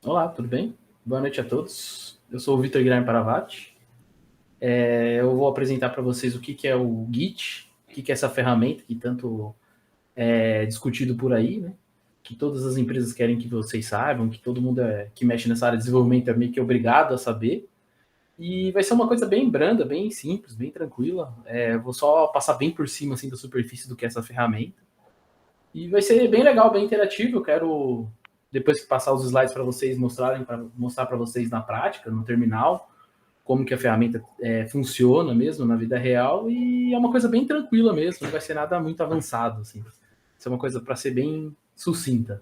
Olá, tudo bem? Boa noite a todos. Eu sou o Vitor Guilherme Paravati. Eu vou apresentar para vocês o que é o Git, o que é essa ferramenta que tanto é discutido por aí, né? Que todas as empresas querem que vocês saibam, que todo mundo que mexe nessa área de desenvolvimento é meio que obrigado a saber. E vai ser uma coisa bem branda, bem simples, bem tranquila. Vou só passar bem por cima assim, da superfície do que é essa ferramenta. E vai ser bem legal, bem interativo. Eu quero, depois que passar os slides para vocês, mostrar para vocês na prática, no terminal, como que a ferramenta funciona mesmo na vida real. E é uma coisa bem tranquila mesmo, não vai ser nada muito avançado. Assim. Isso é uma coisa para ser bem sucinta.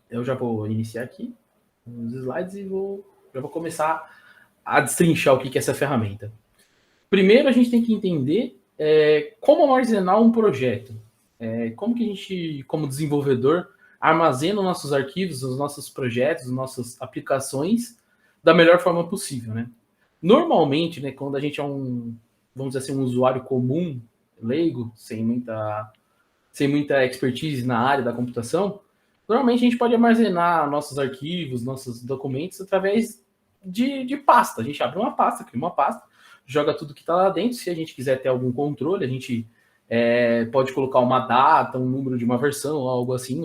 Eu já vou iniciar aqui os slides e já vou começar a destrinchar o que é essa ferramenta. Primeiro, a gente tem que entender como armazenar um projeto. Como que a gente, como desenvolvedor, armazena nossos arquivos, os nossos projetos, as nossas aplicações da melhor forma possível, né? Normalmente, né, quando a gente é vamos dizer assim, um usuário comum, leigo, sem muita expertise na área da computação, normalmente a gente pode armazenar nossos arquivos, nossos documentos através de pasta. A gente abre uma pasta, cria uma pasta, joga tudo que está lá dentro. Se a gente quiser ter algum controle, a gente pode colocar uma data, um número de uma versão, algo assim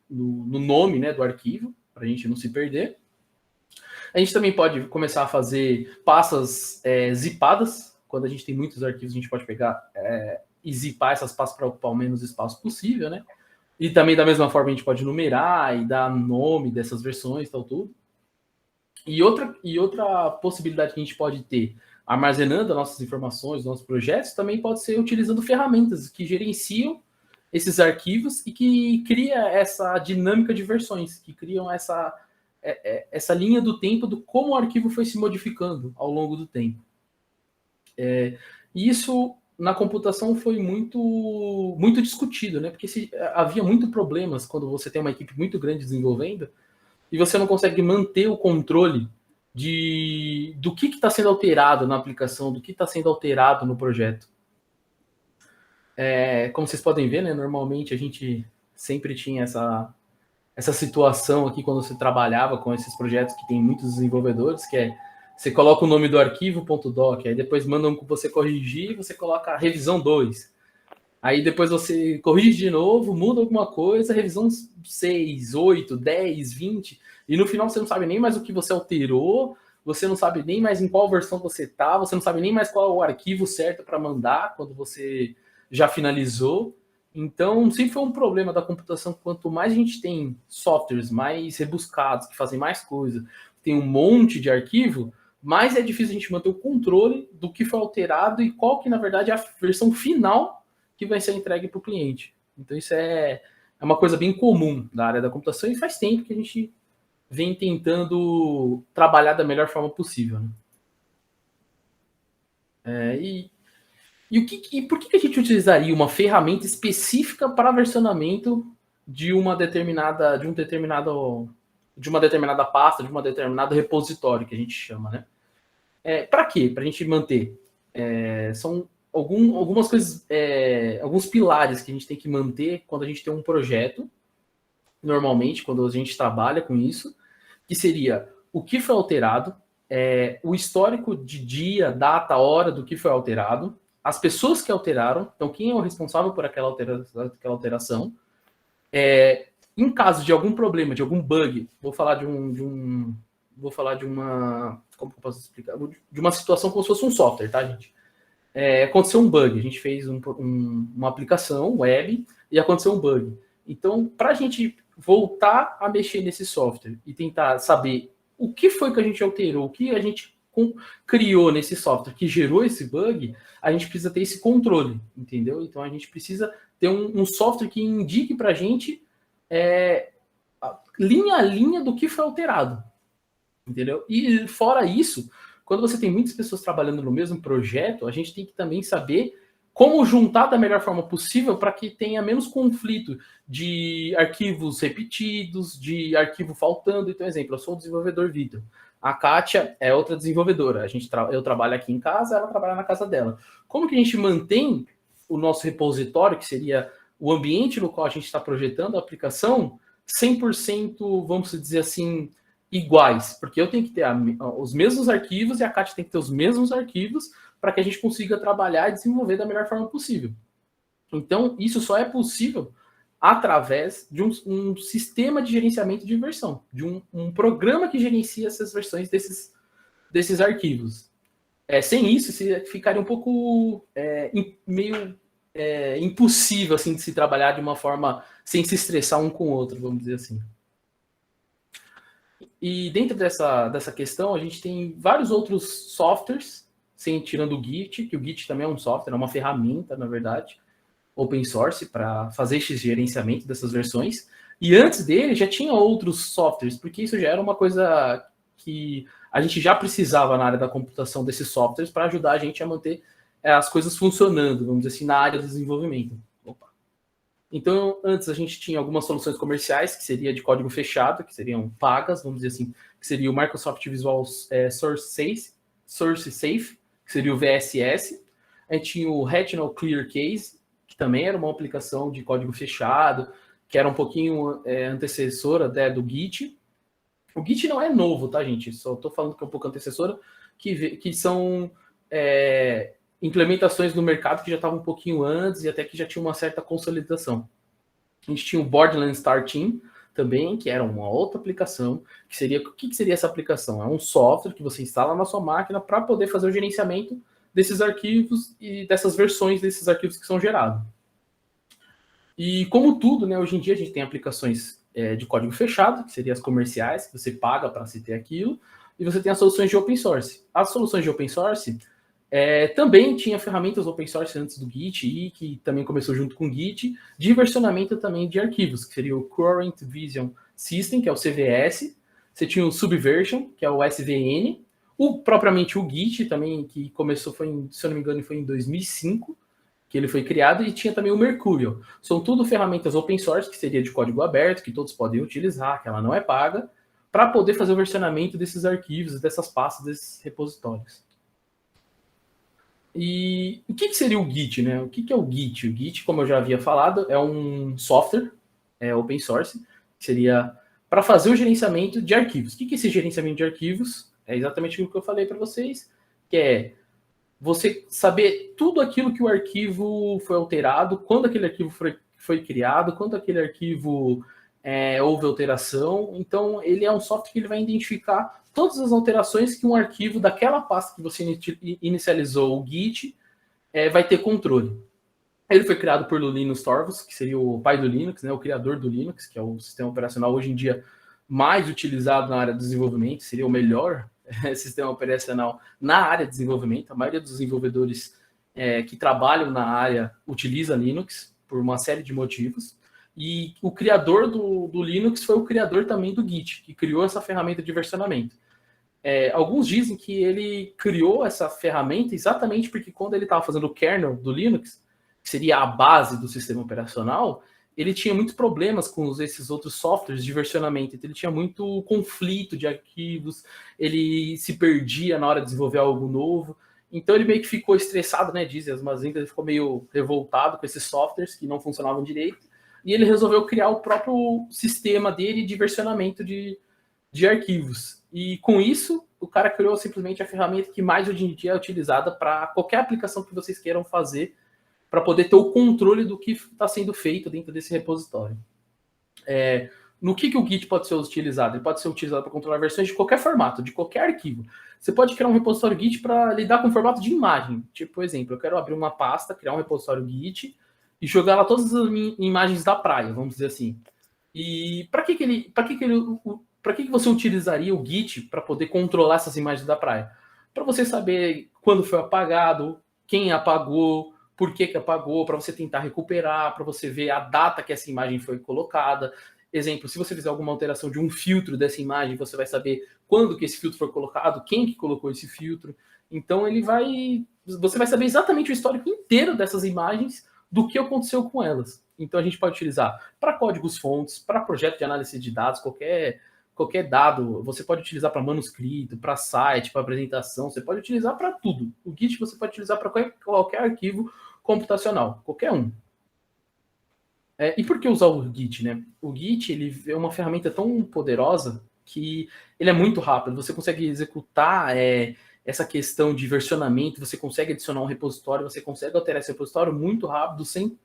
no nome, né, do arquivo, para a gente não se perder. A gente também pode começar a fazer pastas zipadas. Quando a gente tem muitos arquivos, a gente pode pegar e zipar essas pastas para ocupar o menos espaço possível, né? E também, da mesma forma, a gente pode numerar e dar nome dessas versões, tal, tudo. E outra possibilidade que a gente pode ter, armazenando as nossas informações, nossos projetos, também pode ser utilizando ferramentas que gerenciam esses arquivos e que cria essa dinâmica de versões, que criam essa linha do tempo do como o arquivo foi se modificando ao longo do tempo. E isso na computação foi muito discutido, né? Porque havia muito problemas quando você tem uma equipe muito grande desenvolvendo e você não consegue manter o controle do que está sendo alterado na aplicação, do que está sendo alterado no projeto. Como vocês podem ver, né? Normalmente a gente sempre tinha essa situação aqui quando você trabalhava com esses projetos que tem muitos desenvolvedores, que você coloca o nome do arquivo, .doc, aí depois mandam você corrigir, você coloca revisão 2. Aí depois você corrige de novo, muda alguma coisa, revisão 6, 8, 10, 20, e no final você não sabe nem mais o que você alterou, você não sabe nem mais em qual versão você está, você não sabe nem mais qual é o arquivo certo para mandar quando você já finalizou. Então, sempre foi um problema da computação. Quanto mais a gente tem softwares mais rebuscados, que fazem mais coisa, tem um monte de arquivo, mais é difícil a gente manter o controle do que foi alterado e qual que, na verdade, é a versão final que vai ser entregue para o cliente. Então, isso é uma coisa bem comum da área da computação e faz tempo que a gente vem tentando trabalhar da melhor forma possível. Né? E por que a gente utilizaria uma ferramenta específica para versionamento de uma determinada pasta, de uma determinada repositório que a gente chama, né? Para quê? Para a gente manter. São algumas coisas, alguns pilares que a gente tem que manter quando a gente tem um projeto, normalmente, quando a gente trabalha com isso, que seria o que foi alterado, o histórico de dia, data, hora do que foi alterado, as pessoas que alteraram, então quem é o responsável por aquela alteração. Em caso de algum problema, de algum bug, vou falar de uma, como que eu posso explicar? De uma situação como se fosse um software, tá, gente? Aconteceu um bug, a gente fez uma aplicação web e aconteceu um bug. Então, para a gente voltar a mexer nesse software e tentar saber o que foi que a gente alterou, o que a gente criou nesse software que gerou esse bug, a gente precisa ter esse controle, entendeu? Então, a gente precisa ter um software que indique para a gente linha a linha do que foi alterado, entendeu? E fora isso, quando você tem muitas pessoas trabalhando no mesmo projeto, a gente tem que também saber como juntar da melhor forma possível para que tenha menos conflito de arquivos repetidos, de arquivo faltando. Então, exemplo, eu sou o desenvolvedor Vitor. A Kátia é outra desenvolvedora. Eu trabalho aqui em casa, ela trabalha na casa dela. Como que a gente mantém o nosso repositório, que seria o ambiente no qual a gente está projetando a aplicação, 100%, vamos dizer assim, iguais, porque eu tenho que ter os mesmos arquivos e a Kátia tem que ter os mesmos arquivos para que a gente consiga trabalhar e desenvolver da melhor forma possível. Então, isso só é possível através de um sistema de gerenciamento de versão, de um programa que gerencia essas versões desses arquivos. Sem isso, ficaria um pouco meio impossível assim, de se trabalhar de uma forma sem se estressar um com o outro, vamos dizer assim. E dentro dessa questão, a gente tem vários outros softwares, tirando o Git, que o Git também é um software, é uma ferramenta, na verdade, open source, para fazer esse gerenciamento dessas versões. E antes dele, já tinha outros softwares, porque isso já era uma coisa que a gente já precisava na área da computação desses softwares para ajudar a gente a manter as coisas funcionando, vamos dizer assim, na área do desenvolvimento. Então, antes a gente tinha algumas soluções comerciais, que seria de código fechado, que seriam pagas, vamos dizer assim, que seria o Microsoft Visual Source Safe, que seria o VSS. A gente tinha o Retinal Clear Case, que também era uma aplicação de código fechado, que era um pouquinho antecessora do Git. O Git não é novo, tá, gente? Só estou falando que é um pouco antecessora, que são implementações no mercado que já estavam um pouquinho antes e até que já tinha uma certa consolidação. A gente tinha o Borderlands Star Team também, que era uma outra aplicação, que seria... O que seria essa aplicação? É um software que você instala na sua máquina para poder fazer o gerenciamento desses arquivos e dessas versões desses arquivos que são gerados. E como tudo, né, hoje em dia a gente tem aplicações de código fechado, que seriam as comerciais, que você paga para se ter aquilo, e você tem as soluções de open source. As soluções de open source também tinha ferramentas open source antes do Git, e que também começou junto com o Git, de versionamento também de arquivos, que seria o Current Vision System, que é o CVS, você tinha o Subversion, que é o SVN, propriamente o Git também, que começou, se eu não me engano, foi em 2005, que ele foi criado, e tinha também o Mercurial. São tudo ferramentas open source, que seria de código aberto, que todos podem utilizar, que ela não é paga, para poder fazer o versionamento desses arquivos, dessas pastas, desses repositórios. E o que seria o Git, né? O que é o Git? O Git, como eu já havia falado, é um software open source, que seria para fazer o gerenciamento de arquivos. O que é esse gerenciamento de arquivos? É exatamente o que eu falei para vocês, que é você saber tudo aquilo que o arquivo foi alterado, quando aquele arquivo foi criado, quando aquele arquivo houve alteração. Então, ele é um software que ele vai identificar todas as alterações que um arquivo daquela pasta que você inicializou, o Git, vai ter controle. Ele foi criado por Linus Torvalds, que seria o pai do Linux, né, o criador do Linux, que é o sistema operacional hoje em dia mais utilizado na área do desenvolvimento, seria o melhor sistema operacional na área de desenvolvimento. A maioria dos desenvolvedores que trabalham na área utiliza Linux por uma série de motivos. E o criador do Linux foi o criador também do Git, que criou essa ferramenta de versionamento. Alguns dizem que ele criou essa ferramenta exatamente porque quando ele estava fazendo o kernel do Linux, que seria a base do sistema operacional, ele tinha muitos problemas com esses outros softwares de versionamento. Então, ele tinha muito conflito de arquivos, ele se perdia na hora de desenvolver algo novo. Então, ele meio que ficou estressado, né? Dizem as más línguas, ele ficou meio revoltado com esses softwares que não funcionavam direito. E ele resolveu criar o próprio sistema dele de versionamento de arquivos. E com isso, o cara criou simplesmente a ferramenta que mais hoje em dia é utilizada para qualquer aplicação que vocês queiram fazer, para poder ter o controle do que está sendo feito dentro desse repositório. No que o Git pode ser utilizado? Ele pode ser utilizado para controlar versões de qualquer formato, de qualquer arquivo. Você pode criar um repositório Git para lidar com formato de imagem. Tipo, por exemplo, eu quero abrir uma pasta, criar um repositório Git e jogar lá todas as imagens da praia, vamos dizer assim. E para que você utilizaria o Git para poder controlar essas imagens da praia? Para você saber quando foi apagado, quem apagou, por que apagou, para você tentar recuperar, para você ver a data que essa imagem foi colocada. Exemplo, se você fizer alguma alteração de um filtro dessa imagem, você vai saber quando que esse filtro foi colocado, quem que colocou esse filtro. Então você vai saber exatamente o histórico inteiro dessas imagens, do que aconteceu com elas. Então a gente pode utilizar para códigos fontes, para projeto de análise de dados, qualquer dado, você pode utilizar para manuscrito, para site, para apresentação, você pode utilizar para tudo. O Git você pode utilizar para qualquer arquivo computacional, qualquer um. E por que usar o Git, né? O Git, ele é uma ferramenta tão poderosa que ele é muito rápido. Você consegue executar essa questão de versionamento, você consegue adicionar um repositório, você consegue alterar esse repositório muito rápido, sem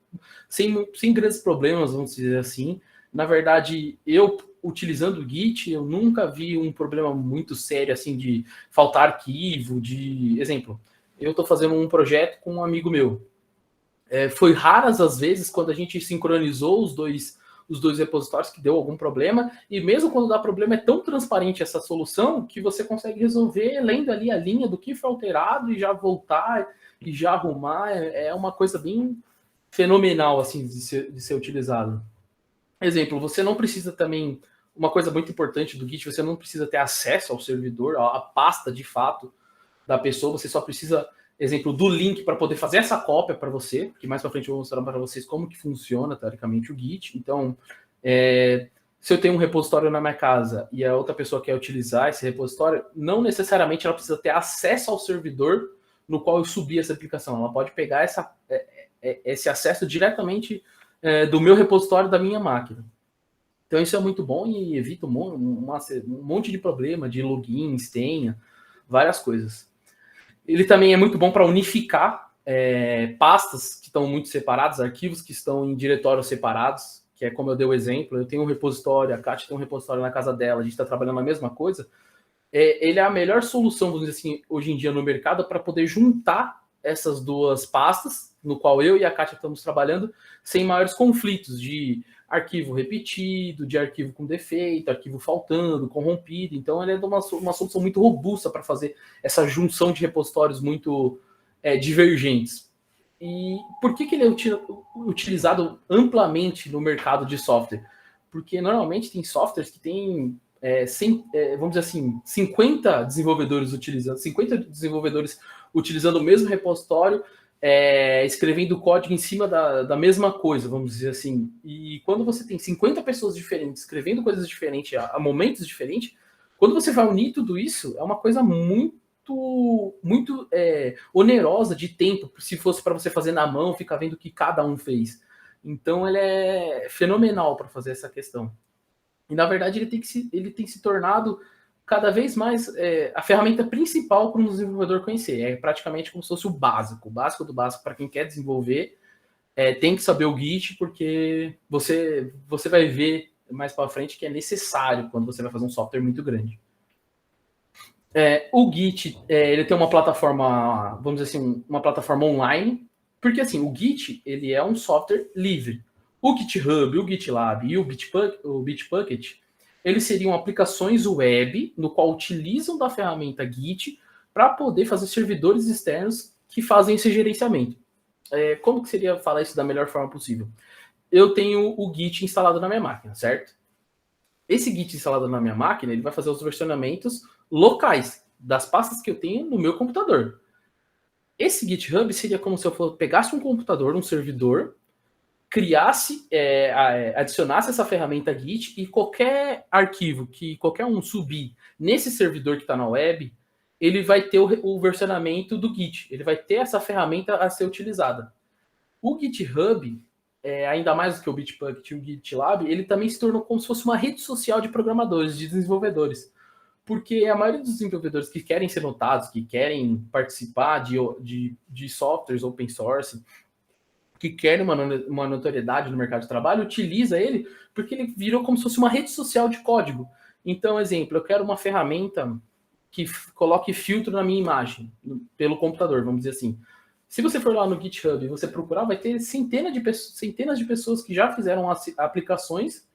grandes problemas, vamos dizer assim. Na verdade, eu, utilizando o Git, eu nunca vi um problema muito sério, assim, de faltar arquivo, de... Exemplo, eu estou fazendo um projeto com um amigo meu. Foi raras as vezes quando a gente sincronizou os dois repositórios que deu algum problema, e mesmo quando dá problema é tão transparente essa solução que você consegue resolver lendo ali a linha do que foi alterado e já voltar e já arrumar. É uma coisa bem fenomenal assim de ser utilizado. Exemplo, você não precisa também, uma coisa muito importante do Git, você não precisa ter acesso ao servidor, à pasta de fato da pessoa, você só precisa, exemplo, do link para poder fazer essa cópia para você, que mais para frente eu vou mostrar para vocês como que funciona, teoricamente, o Git. Então, se eu tenho um repositório na minha casa e a outra pessoa quer utilizar esse repositório, não necessariamente ela precisa ter acesso ao servidor no qual eu subi essa aplicação. Ela pode pegar esse acesso diretamente do meu repositório da minha máquina. Então, isso é muito bom e evita um monte de problema de logins, senha, várias coisas. Ele também é muito bom para unificar pastas que estão muito separadas, arquivos que estão em diretórios separados, que é como eu dei o exemplo. Eu tenho um repositório, a Kátia tem um repositório na casa dela, a gente está trabalhando a mesma coisa. Ele é a melhor solução, vamos dizer assim, hoje em dia no mercado para poder juntar essas duas pastas, no qual eu e a Kátia estamos trabalhando, sem maiores conflitos de arquivo repetido, de arquivo com defeito, arquivo faltando, corrompido. Então, ele é uma solução muito robusta para fazer essa junção de repositórios muito divergentes. E por que ele é utilizado amplamente no mercado de software? Porque normalmente tem softwares que têm, vamos dizer assim, 50 desenvolvedores utilizando o mesmo repositório, escrevendo código em cima da mesma coisa, vamos dizer assim. E quando você tem 50 pessoas diferentes escrevendo coisas diferentes a momentos diferentes, quando você vai unir tudo isso, é uma coisa muito onerosa de tempo, se fosse para você fazer na mão, ficar vendo o que cada um fez. Então, ele é fenomenal para fazer essa questão. E, na verdade, ele tem se tornado cada vez mais a ferramenta principal para um desenvolvedor conhecer. É praticamente como se fosse o básico do básico para quem quer desenvolver. Tem que saber o Git, porque você vai ver mais para frente que é necessário quando você vai fazer um software muito grande. O Git, ele tem uma plataforma, vamos dizer assim, uma plataforma online, porque assim, o Git, ele é um software livre. O GitHub, o GitLab e o Bitbucket, eles seriam aplicações web no qual utilizam da ferramenta Git para poder fazer servidores externos que fazem esse gerenciamento. Como que seria falar isso da melhor forma possível? Eu tenho o Git instalado na minha máquina, certo? Esse Git instalado na minha máquina, ele vai fazer os versionamentos locais das pastas que eu tenho no meu computador. Esse GitHub seria como se eu pegasse um computador, um servidor, criasse, adicionasse essa ferramenta Git e qualquer arquivo que qualquer um subir nesse servidor que está na web, ele vai ter o versionamento do Git. Ele vai ter essa ferramenta a ser utilizada. O GitHub, ainda mais do que o Bitbucket e o GitLab, ele também se tornou como se fosse uma rede social de programadores, de desenvolvedores. Porque a maioria dos desenvolvedores que querem ser notados, que querem participar de softwares open source, que querem uma notoriedade no mercado de trabalho, utiliza ele porque ele virou como se fosse uma rede social de código. Então, exemplo, eu quero uma ferramenta que coloque filtro na minha imagem, pelo computador, vamos dizer assim. Se você for lá no GitHub e você procurar, vai ter centenas de pessoas que já fizeram aplicações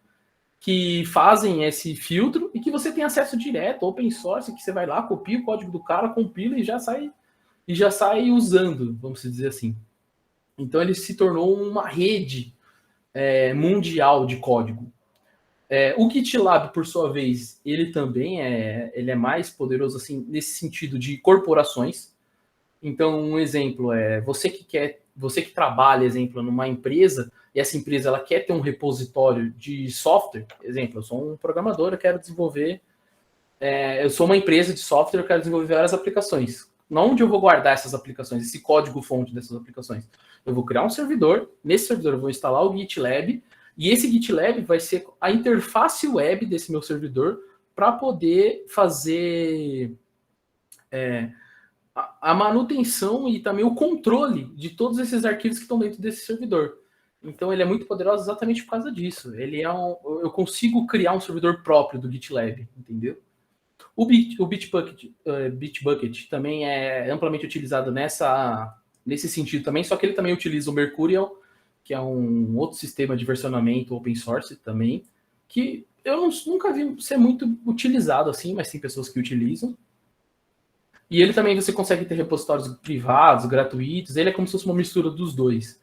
que fazem esse filtro e que você tem acesso direto, open source, que você vai lá, copia o código do cara, compila e já sai usando, vamos dizer assim. Então ele se tornou uma rede mundial de código. O GitLab, por sua vez, ele também ele é mais poderoso assim nesse sentido de corporações. Então, um exemplo você que trabalha, exemplo, numa empresa, e essa empresa ela quer ter um repositório de software. Exemplo, eu sou um programador, eu quero desenvolver, eu sou uma empresa de software, eu quero desenvolver várias aplicações. onde eu vou guardar essas aplicações, esse código-fonte dessas aplicações? Eu vou criar um servidor, nesse servidor eu vou instalar o GitLab, e esse GitLab vai ser a interface web desse meu servidor para poder fazer a manutenção e também o controle de todos esses arquivos que estão dentro desse servidor. Então ele é muito poderoso exatamente por causa disso. Eu consigo criar um servidor próprio do GitLab, entendeu? O Bitbucket também é amplamente utilizado nesse sentido também, só que ele também utiliza o Mercurial, que é um outro sistema de versionamento open source também, que eu nunca vi ser muito utilizado assim, mas tem pessoas que utilizam. E ele também você consegue ter repositórios privados, gratuitos, ele é como se fosse uma mistura dos dois.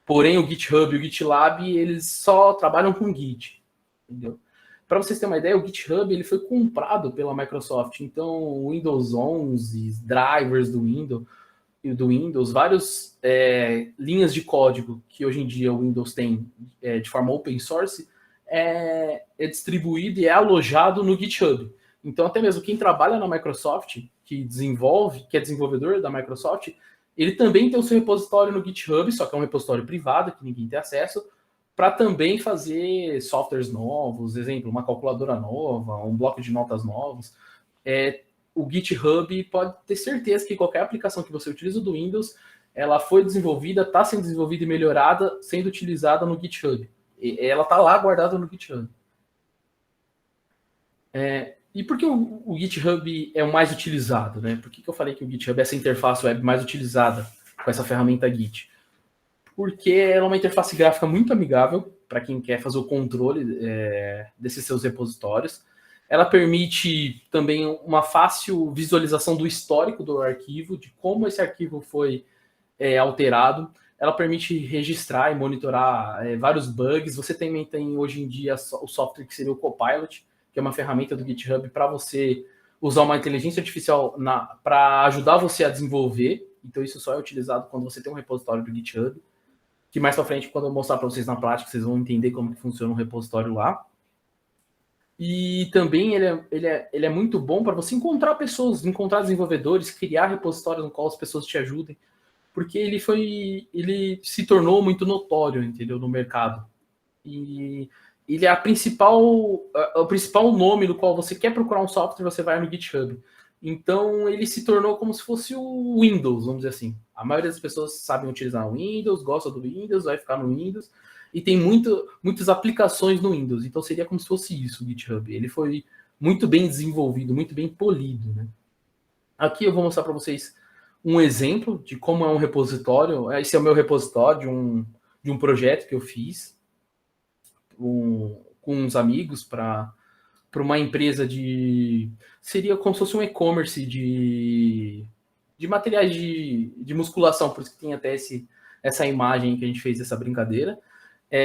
Porém, o GitHub e o GitLab, eles só trabalham com Git, entendeu? Para vocês terem uma ideia, o GitHub ele foi comprado pela Microsoft. Então, o Windows 11, drivers do Windows, várias linhas de código que hoje em dia o Windows tem de forma open source, é distribuído e é alojado no GitHub. Então, até mesmo quem trabalha na Microsoft, que é desenvolvedor da Microsoft, ele também tem o seu repositório no GitHub, só que é um repositório privado, que ninguém tem acesso, para também fazer softwares novos, exemplo, uma calculadora nova, um bloco de notas novos. O GitHub pode ter certeza que qualquer aplicação que você utiliza do Windows, ela foi desenvolvida, está sendo desenvolvida e melhorada, sendo utilizada no GitHub. Ela está lá guardada no GitHub. E por que o GitHub é o mais utilizado, né? Por que eu falei que o GitHub é essa interface web mais utilizada com essa ferramenta Git? Porque ela é uma interface gráfica muito amigável para quem quer fazer o controle desses seus repositórios. Ela permite também uma fácil visualização do histórico do arquivo, de como esse arquivo foi alterado. Ela permite registrar e monitorar vários bugs. Você também tem hoje em dia o software que seria o Copilot, que é uma ferramenta do GitHub para você usar uma inteligência artificial para ajudar você a desenvolver. Então isso só é utilizado quando você tem um repositório do GitHub, que mais para frente, quando eu mostrar para vocês na prática, vocês vão entender como que funciona um repositório lá. E também ele é muito bom para você encontrar pessoas, encontrar desenvolvedores, criar repositórios no qual as pessoas te ajudem, porque ele se tornou muito notório, entendeu, no mercado. E ele é o principal nome no qual você quer procurar um software, você vai no GitHub. Então ele se tornou como se fosse o Windows, vamos dizer assim. A maioria das pessoas sabem utilizar o Windows, gosta do Windows, vai ficar no Windows. E tem muitas aplicações no Windows. Então seria como se fosse isso o GitHub. Ele foi muito bem desenvolvido, muito bem polido, né? Aqui eu vou mostrar para vocês um exemplo de como é um repositório. Esse é o meu repositório de um projeto que eu fiz com uns amigos para uma empresa seria como se fosse um e-commerce de materiais de musculação, por isso que tem até essa imagem que a gente fez, essa brincadeira.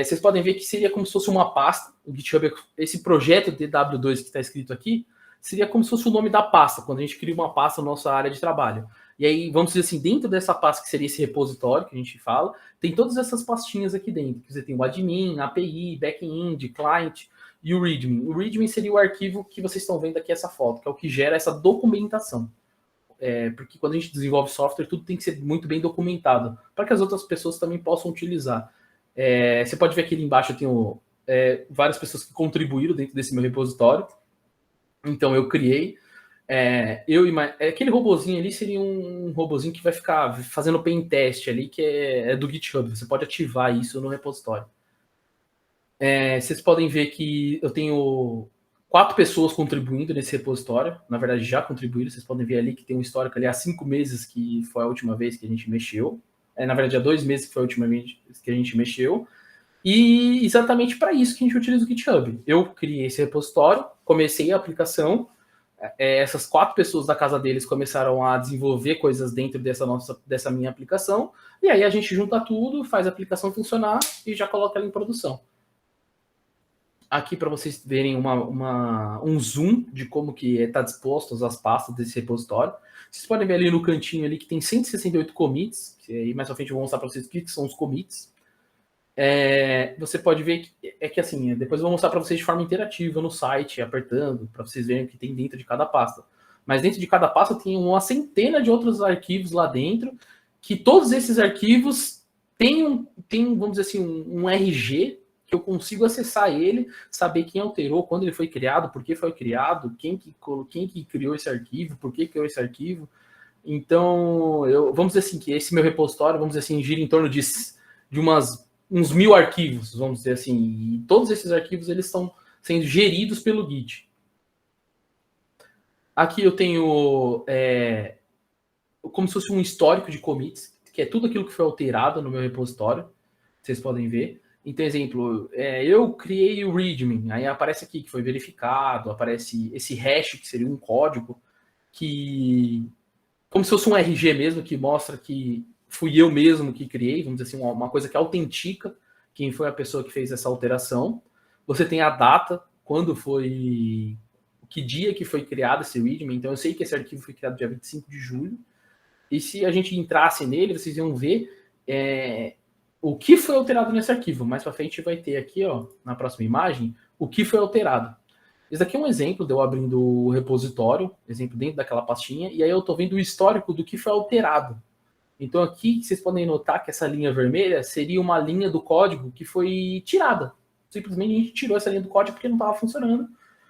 Vocês podem ver que seria como se fosse uma pasta, o GitHub, esse projeto DW2 que está escrito aqui, seria como se fosse o nome da pasta, quando a gente cria uma pasta na nossa área de trabalho. E aí, vamos dizer assim, dentro dessa pasta que seria esse repositório que a gente fala, tem todas essas pastinhas aqui dentro. Você tem o admin, API, back-end, client e o README. O README seria o arquivo que vocês estão vendo aqui, essa foto, que é o que gera essa documentação. Porque quando a gente desenvolve software, tudo tem que ser muito bem documentado, para que as outras pessoas também possam utilizar. Você pode ver aqui embaixo, eu tenho várias pessoas que contribuíram dentro desse meu repositório. Então, eu criei. Aquele robozinho ali seria um robozinho que vai ficar fazendo pen test ali, que é do GitHub. Você pode ativar isso no repositório. Vocês podem ver que eu tenho 4 pessoas contribuindo nesse repositório. Na verdade, já contribuíram. Vocês podem ver ali que tem um histórico ali há 5 meses que foi a última vez que a gente mexeu. Na verdade, há 2 meses que foi a última vez que a gente mexeu. E exatamente para isso que a gente utiliza o GitHub. Eu criei esse repositório, comecei a aplicação. Essas 4 pessoas da casa deles começaram a desenvolver coisas dentro dessa minha aplicação. E aí a gente junta tudo, faz a aplicação funcionar e já coloca ela em produção. Aqui para vocês verem um zoom de como que está disposto as pastas desse repositório. Vocês podem ver ali no cantinho ali que tem 168 commits, que aí mais à frente eu vou mostrar para vocês o que são os commits. Você pode ver que assim, depois eu vou mostrar para vocês de forma interativa no site, apertando, para vocês verem o que tem dentro de cada pasta. mas dentro de cada pasta tem uma centena de outros arquivos lá dentro, que todos esses arquivos têm vamos dizer assim, um RG, que eu consigo acessar ele, saber quem alterou, quando ele foi criado, por que foi criado, quem que criou esse arquivo, por que criou esse arquivo. Então, vamos dizer assim, que esse meu repositório, vamos dizer assim, gira em torno de uns 1000 arquivos, vamos dizer assim, e todos esses arquivos eles estão sendo geridos pelo Git. Aqui eu tenho como se fosse um histórico de commits, que é tudo aquilo que foi alterado no meu repositório, vocês podem ver. Então, exemplo, eu criei o README, aí aparece aqui que foi verificado, aparece esse hash, que seria um código, que como se fosse um RG mesmo, que mostra que fui eu mesmo que criei, vamos dizer assim, uma coisa que autentica quem foi a pessoa que fez essa alteração. Você tem a data, quando foi, que dia que foi criado esse README, então eu sei que esse arquivo foi criado dia 25 de julho, e se a gente entrasse nele, vocês iam ver o que foi alterado nesse arquivo. Mais para frente vai ter aqui, ó, na próxima imagem, o que foi alterado. Esse daqui é um exemplo de eu abrindo o repositório, exemplo dentro daquela pastinha, e aí eu estou vendo o histórico do que foi alterado. Então aqui vocês podem notar que essa linha vermelha seria uma linha do código que foi tirada. Simplesmente a gente tirou essa linha do código porque não estava funcionando,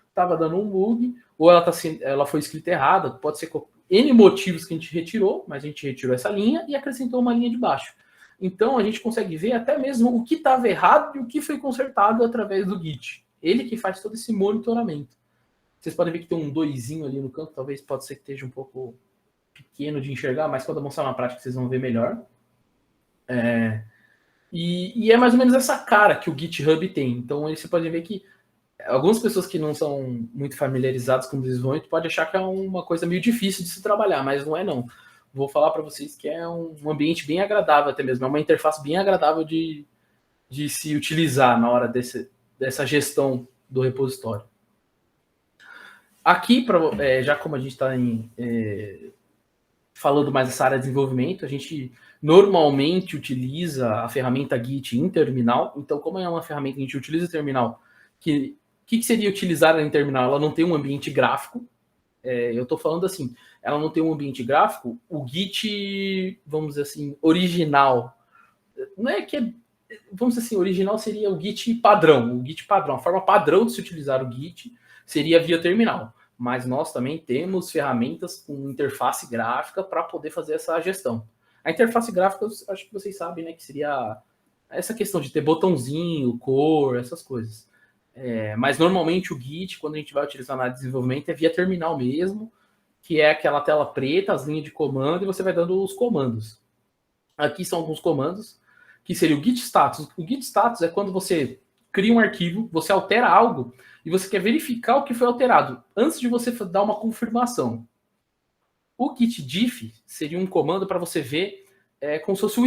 estava dando um bug, ou ela foi escrita errada, pode ser N motivos que a gente retirou, mas a gente retirou essa linha e acrescentou uma linha de baixo. Então a gente consegue ver até mesmo o que estava errado e o que foi consertado através do Git. Ele que faz todo esse monitoramento. Vocês podem ver que tem um 2zinho ali no canto, talvez pode ser que esteja um pouco pequeno de enxergar, mas quando eu mostrar na prática vocês vão ver melhor. E é mais ou menos essa cara que o GitHub tem. Então aí você pode ver que algumas pessoas que não são muito familiarizadas com o desenvolvimento podem achar que é uma coisa meio difícil de se trabalhar, mas não é não. Vou falar para vocês que é um ambiente bem agradável até mesmo, é uma interface bem agradável de se utilizar na hora dessa gestão do repositório. Aqui, já como a gente está falando mais dessa área de desenvolvimento, a gente normalmente utiliza a ferramenta Git em terminal. Então, como é uma ferramenta que a gente utiliza em terminal, que seria utilizar em terminal? Ela não tem um ambiente gráfico. Eu estou falando assim, ela não tem um ambiente gráfico. O Git, vamos dizer assim, original, não é que vamos dizer assim, original seria o Git padrão. O Git padrão, a forma padrão de se utilizar o Git seria via terminal. Mas nós também temos ferramentas com interface gráfica para poder fazer essa gestão. A interface gráfica, acho que vocês sabem, né, que seria essa questão de ter botãozinho, cor, essas coisas. Mas normalmente o Git, quando a gente vai utilizar na área de desenvolvimento, é via terminal mesmo, que é aquela tela preta, as linhas de comando, e você vai dando os comandos. Aqui são alguns comandos, que seria o git status. O git status é quando você cria um arquivo, você altera algo e você quer verificar o que foi alterado antes de você dar uma confirmação. O git diff seria um comando para você ver como se fosse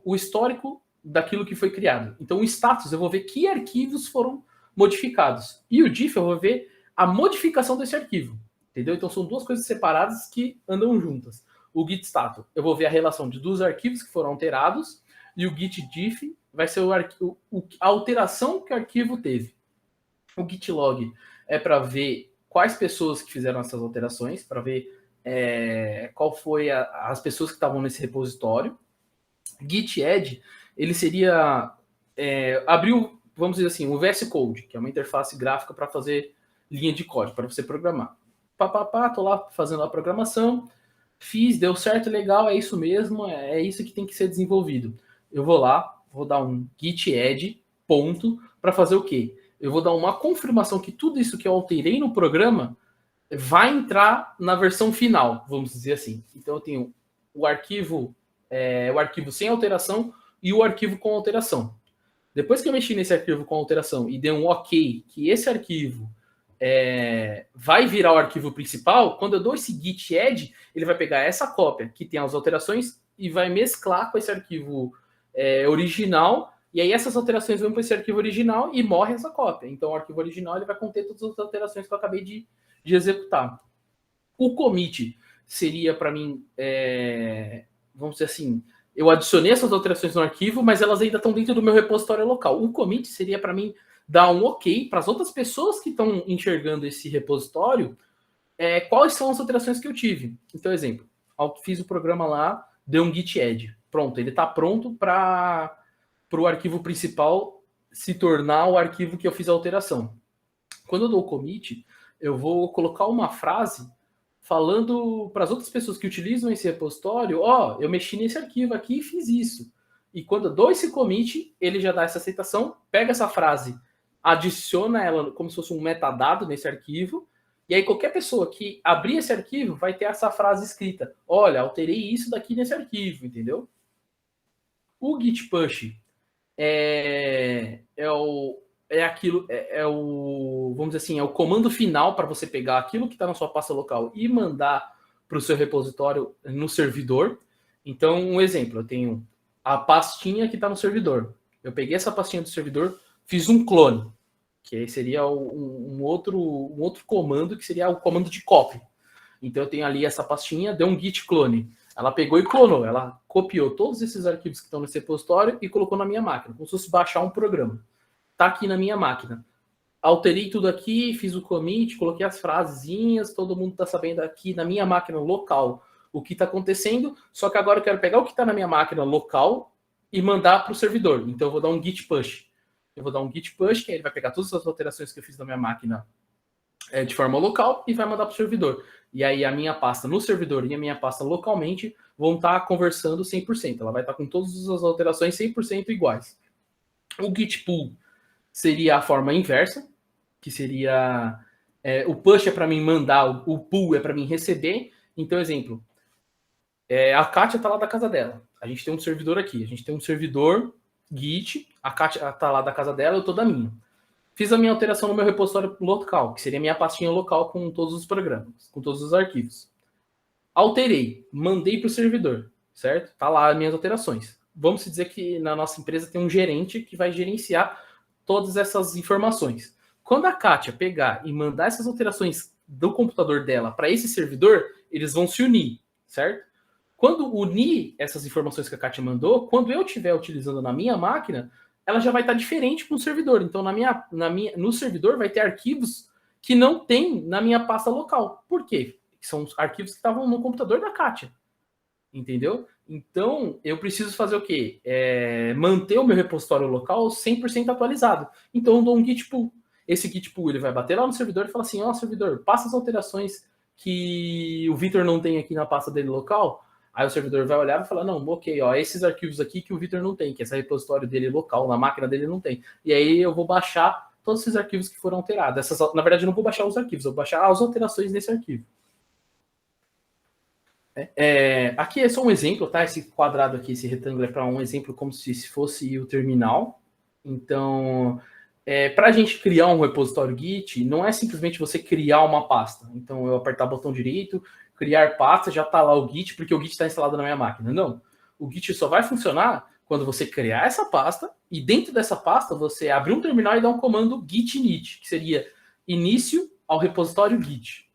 o histórico daquilo que foi criado. Então o status eu vou ver que arquivos foram modificados e o diff eu vou ver a modificação desse arquivo. Entendeu? Então são duas coisas separadas que andam juntas. O git status eu vou ver a relação dos arquivos que foram alterados e o git diff vai ser a alteração que o arquivo teve. O git log é para ver quais pessoas que fizeram essas alterações, para ver qual foi as pessoas que estavam nesse repositório. Git add, ele seria abrir, vamos dizer assim, o VS Code, que é uma interface gráfica para fazer linha de código, para você programar. Tô lá fazendo a programação, fiz, deu certo, legal, é isso mesmo, é isso que tem que ser desenvolvido. Eu vou lá, vou dar um git add, ponto, para fazer o quê? Eu vou dar uma confirmação que tudo isso que eu alterei no programa vai entrar na versão final, vamos dizer assim. Então eu tenho o arquivo sem alteração e o arquivo com alteração. Depois que eu mexi nesse arquivo com alteração e dei um OK, que esse arquivo vai virar o arquivo principal, quando eu dou esse git add, ele vai pegar essa cópia que tem as alterações e vai mesclar com esse arquivo original, e aí essas alterações vão para esse arquivo original e morre essa cópia. Então o arquivo original ele vai conter todas as alterações que eu acabei de executar. O commit seria para mim, vamos dizer assim, eu adicionei essas alterações no arquivo, mas elas ainda estão dentro do meu repositório local. O commit seria para mim dar um OK para as outras pessoas que estão enxergando esse repositório quais são as alterações que eu tive. Então, exemplo, fiz o programa lá, deu um git add. Pronto, ele está pronto para o arquivo principal se tornar o arquivo que eu fiz a alteração. Quando eu dou o commit, eu vou colocar uma frase falando para as outras pessoas que utilizam esse repositório, eu mexi nesse arquivo aqui e fiz isso. E quando eu dou esse commit, ele já dá essa aceitação, pega essa frase, adiciona ela como se fosse um metadado nesse arquivo, e aí qualquer pessoa que abrir esse arquivo vai ter essa frase escrita. Olha, alterei isso daqui nesse arquivo, entendeu? O git push vamos dizer assim, é o comando final para você pegar aquilo que está na sua pasta local e mandar para o seu repositório no servidor. Então, um exemplo, eu tenho a pastinha que está no servidor. Eu peguei essa pastinha do servidor, fiz um clone, que seria um outro comando, que seria o comando de copy. Então, eu tenho ali essa pastinha, deu um git clone. Ela pegou e clonou, ela copiou todos esses arquivos que estão nesse repositório e colocou na minha máquina, como se fosse baixar um programa. Está aqui na minha máquina. Alterei tudo aqui, fiz o commit, coloquei as frasezinhas, todo mundo está sabendo aqui na minha máquina local o que está acontecendo, só que agora eu quero pegar o que está na minha máquina local e mandar para o servidor. Então eu vou dar um git push. Eu vou dar um git push, que aí ele vai pegar todas as alterações que eu fiz na minha máquina de forma local e vai mandar para o servidor. E aí a minha pasta no servidor e a minha pasta localmente vão estar conversando 100%. Ela vai estar com todas as alterações 100% iguais. O git pull seria a forma inversa, que seria o push é para mim mandar, o pull é para mim receber. Então, exemplo, a Kátia está lá da casa dela. A gente tem um servidor aqui. A gente tem um servidor Git. A Kátia está lá da casa dela, eu estou da minha. Fiz a minha alteração no meu repositório local, que seria a minha pastinha local com todos os programas, com todos os arquivos. Alterei, mandei para o servidor, certo? Tá lá as minhas alterações. Vamos dizer que na nossa empresa tem um gerente que vai gerenciar todas essas informações. Quando a Kátia pegar e mandar essas alterações do computador dela para esse servidor, eles vão se unir, certo? Quando unir essas informações que a Kátia mandou, quando eu estiver utilizando na minha máquina, ela já vai estar diferente com o servidor. Então, no servidor vai ter arquivos que não tem na minha pasta local. Por quê? São os arquivos que estavam no computador da Kátia. Entendeu? Então, eu preciso fazer o quê? Manter o meu repositório local 100% atualizado. Então, eu dou um git pull. Esse git pull ele vai bater lá no servidor e falar assim, servidor, passa as alterações que o Vitor não tem aqui na pasta dele local. Aí o servidor vai olhar e falar, não, ok, esses arquivos aqui que o Vitor não tem, que esse repositório dele local, na máquina dele não tem. E aí eu vou baixar todos esses arquivos que foram alterados. Na verdade, eu não vou baixar os arquivos, eu vou baixar as alterações nesse arquivo. Aqui é só um exemplo, tá? Esse quadrado aqui, esse retângulo é para um exemplo como se fosse o terminal. Então, para a gente criar um repositório Git, não é simplesmente você criar uma pasta. Então, eu apertar o botão direito, criar pasta, já está lá o Git, porque o Git está instalado na minha máquina. Não. O Git só vai funcionar quando você criar essa pasta e dentro dessa pasta você abrir um terminal e dar um comando git init, que seria início ao repositório Git.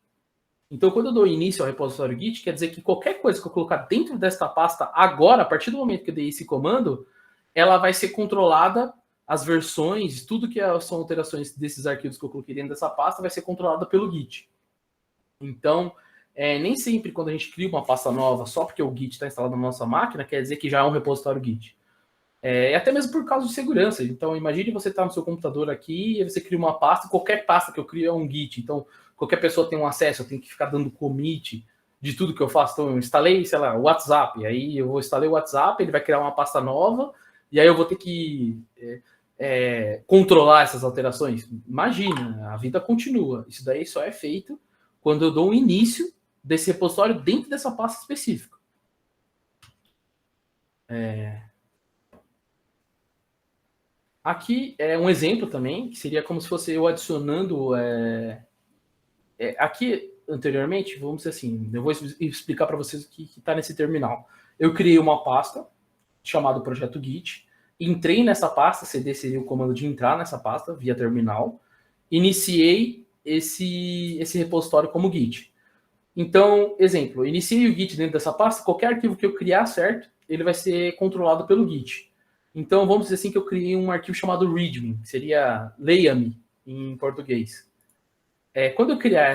Então, quando eu dou início ao repositório Git, quer dizer que qualquer coisa que eu colocar dentro desta pasta agora, a partir do momento que eu dei esse comando, ela vai ser controlada, as versões, tudo que são alterações desses arquivos que eu coloquei dentro dessa pasta vai ser controlada pelo Git. Então, nem sempre quando a gente cria uma pasta nova, só porque o Git está instalado na nossa máquina, quer dizer que já é um repositório Git. Até mesmo por causa de segurança. Então, imagine você estar no seu computador aqui e você cria uma pasta, qualquer pasta que eu crio é um Git. Então, qualquer pessoa tem um acesso, eu tenho que ficar dando commit de tudo que eu faço. Então, eu instalei, sei lá, o WhatsApp. Aí eu vou instalar o WhatsApp, ele vai criar uma pasta nova, e aí eu vou ter que controlar essas alterações. Imagina, a vida continua. Isso daí só é feito quando eu dou o início desse repositório dentro dessa pasta específica. Aqui é um exemplo também, que seria como se fosse eu adicionando... aqui, anteriormente, vamos dizer assim, eu vou explicar para vocês o que está nesse terminal. Eu criei uma pasta chamada Projeto Git, entrei nessa pasta, cd seria o comando de entrar nessa pasta via terminal, iniciei esse repositório como Git. Então, exemplo, iniciei o Git dentro dessa pasta, qualquer arquivo que eu criar, certo, ele vai ser controlado pelo Git. Então, vamos dizer assim que eu criei um arquivo chamado readme, que seria leia-me em português. quando eu criar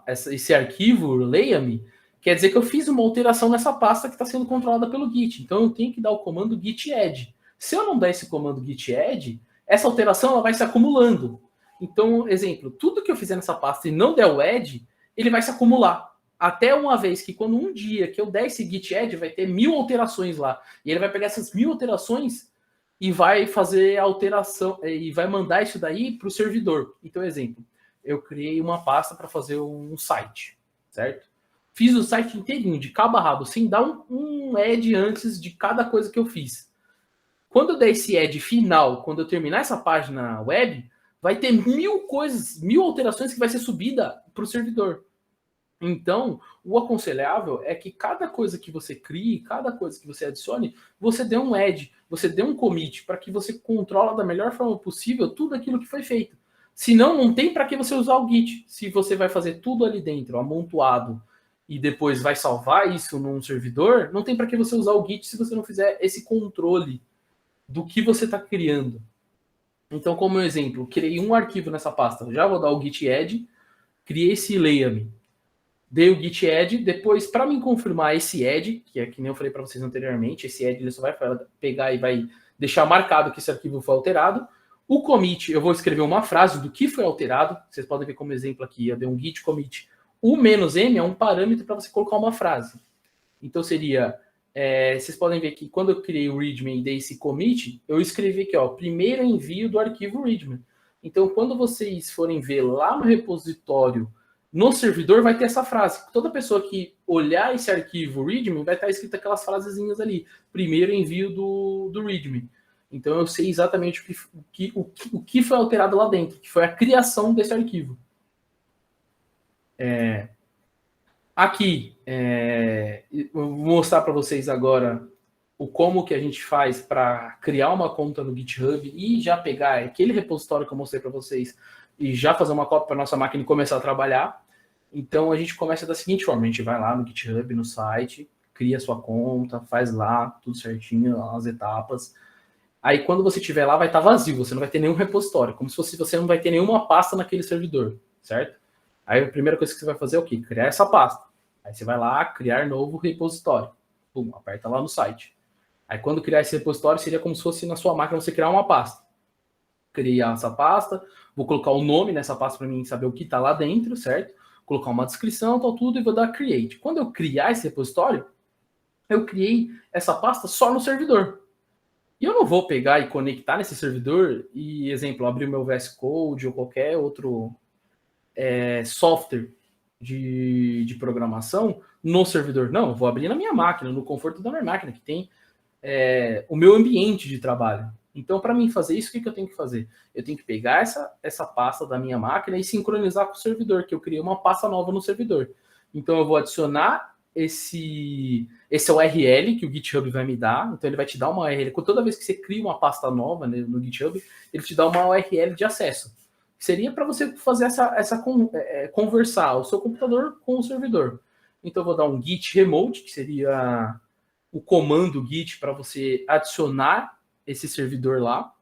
esse arquivo, leia-me, quer dizer que eu fiz uma alteração nessa pasta que está sendo controlada pelo Git. Então eu tenho que dar o comando git add. Se eu não der esse comando git add, essa alteração ela vai se acumulando. Então, exemplo, tudo que eu fizer nessa pasta e não der o add, ele vai se acumular. Até uma vez que quando um dia que eu der esse git add, vai ter 1000 alterações lá. E ele vai pegar essas 1000 alterações e vai fazer a alteração, e vai mandar isso daí para o servidor. Então, exemplo, eu criei uma pasta para fazer um site, certo? Fiz o site inteirinho, de cabo a rabo, sem dar um add antes de cada coisa que eu fiz. Quando eu der esse add final, quando eu terminar essa página web, vai ter 1000 coisas, 1000 alterações que vai ser subida para o servidor. Então, o aconselhável é que cada coisa que você crie, cada coisa que você adicione, você dê um add, você dê um commit, para que você controle da melhor forma possível tudo aquilo que foi feito. Senão, não tem para que você usar o Git. Se você vai fazer tudo ali dentro, amontoado, e depois vai salvar isso num servidor, não tem para que você usar o Git se você não fizer esse controle do que você está criando. Então, como exemplo, criei um arquivo nessa pasta, já vou dar o git add, criei esse leia-me, dei o git add, depois para me confirmar esse add, que é que nem eu falei para vocês anteriormente, esse add ele só vai pegar e vai deixar marcado que esse arquivo foi alterado. O commit, eu vou escrever uma frase do que foi alterado, vocês podem ver como exemplo aqui, eu dei um git commit. O "-m" é um parâmetro para você colocar uma frase. Então seria, vocês podem ver que quando eu criei o readme e dei esse commit, eu escrevi aqui, ó, primeiro envio do arquivo readme. Então quando vocês forem ver lá no repositório, no servidor vai ter essa frase. Toda pessoa que olhar esse arquivo readme vai estar escrito aquelas frasezinhas ali. Primeiro envio do readme. Então eu sei exatamente o que foi alterado lá dentro, que foi a criação desse arquivo. Aqui, eu vou mostrar para vocês agora como que a gente faz para criar uma conta no GitHub e já pegar aquele repositório que eu mostrei para vocês e já fazer uma cópia para nossa máquina e começar a trabalhar. Então a gente começa da seguinte forma: a gente vai lá no GitHub, no site, cria sua conta, faz lá tudo certinho, as etapas. Aí quando você estiver lá vai estar vazio, você não vai ter nenhum repositório, como se você não vai ter nenhuma pasta naquele servidor, certo? Aí a primeira coisa que você vai fazer é o quê? Criar essa pasta. Aí você vai lá, criar novo repositório. Pum, aperta lá no site. Aí quando criar esse repositório, seria como se fosse na sua máquina você criar uma pasta. Criar essa pasta, vou colocar o nome nessa pasta para mim saber o que está lá dentro, certo? Colocar uma descrição, tal, tudo, e vou dar create. Quando eu criar esse repositório, eu criei essa pasta só no servidor. E eu não vou pegar e conectar nesse servidor e, exemplo, abrir o meu VS Code ou qualquer outro software de programação no servidor. Não, eu vou abrir na minha máquina, no conforto da minha máquina, que tem o meu ambiente de trabalho. Então, para mim fazer isso, o que eu tenho que fazer? Eu tenho que pegar essa pasta da minha máquina e sincronizar com o servidor, que eu criei uma pasta nova no servidor. Então, eu vou adicionar esse URL que o GitHub vai me dar. Então, ele vai te dar uma URL. Toda vez que você cria uma pasta nova, né, no GitHub, ele te dá uma URL de acesso. Seria para você fazer conversar o seu computador com o servidor. Então, eu vou dar um git remote, que seria o comando git para você adicionar esse servidor lá.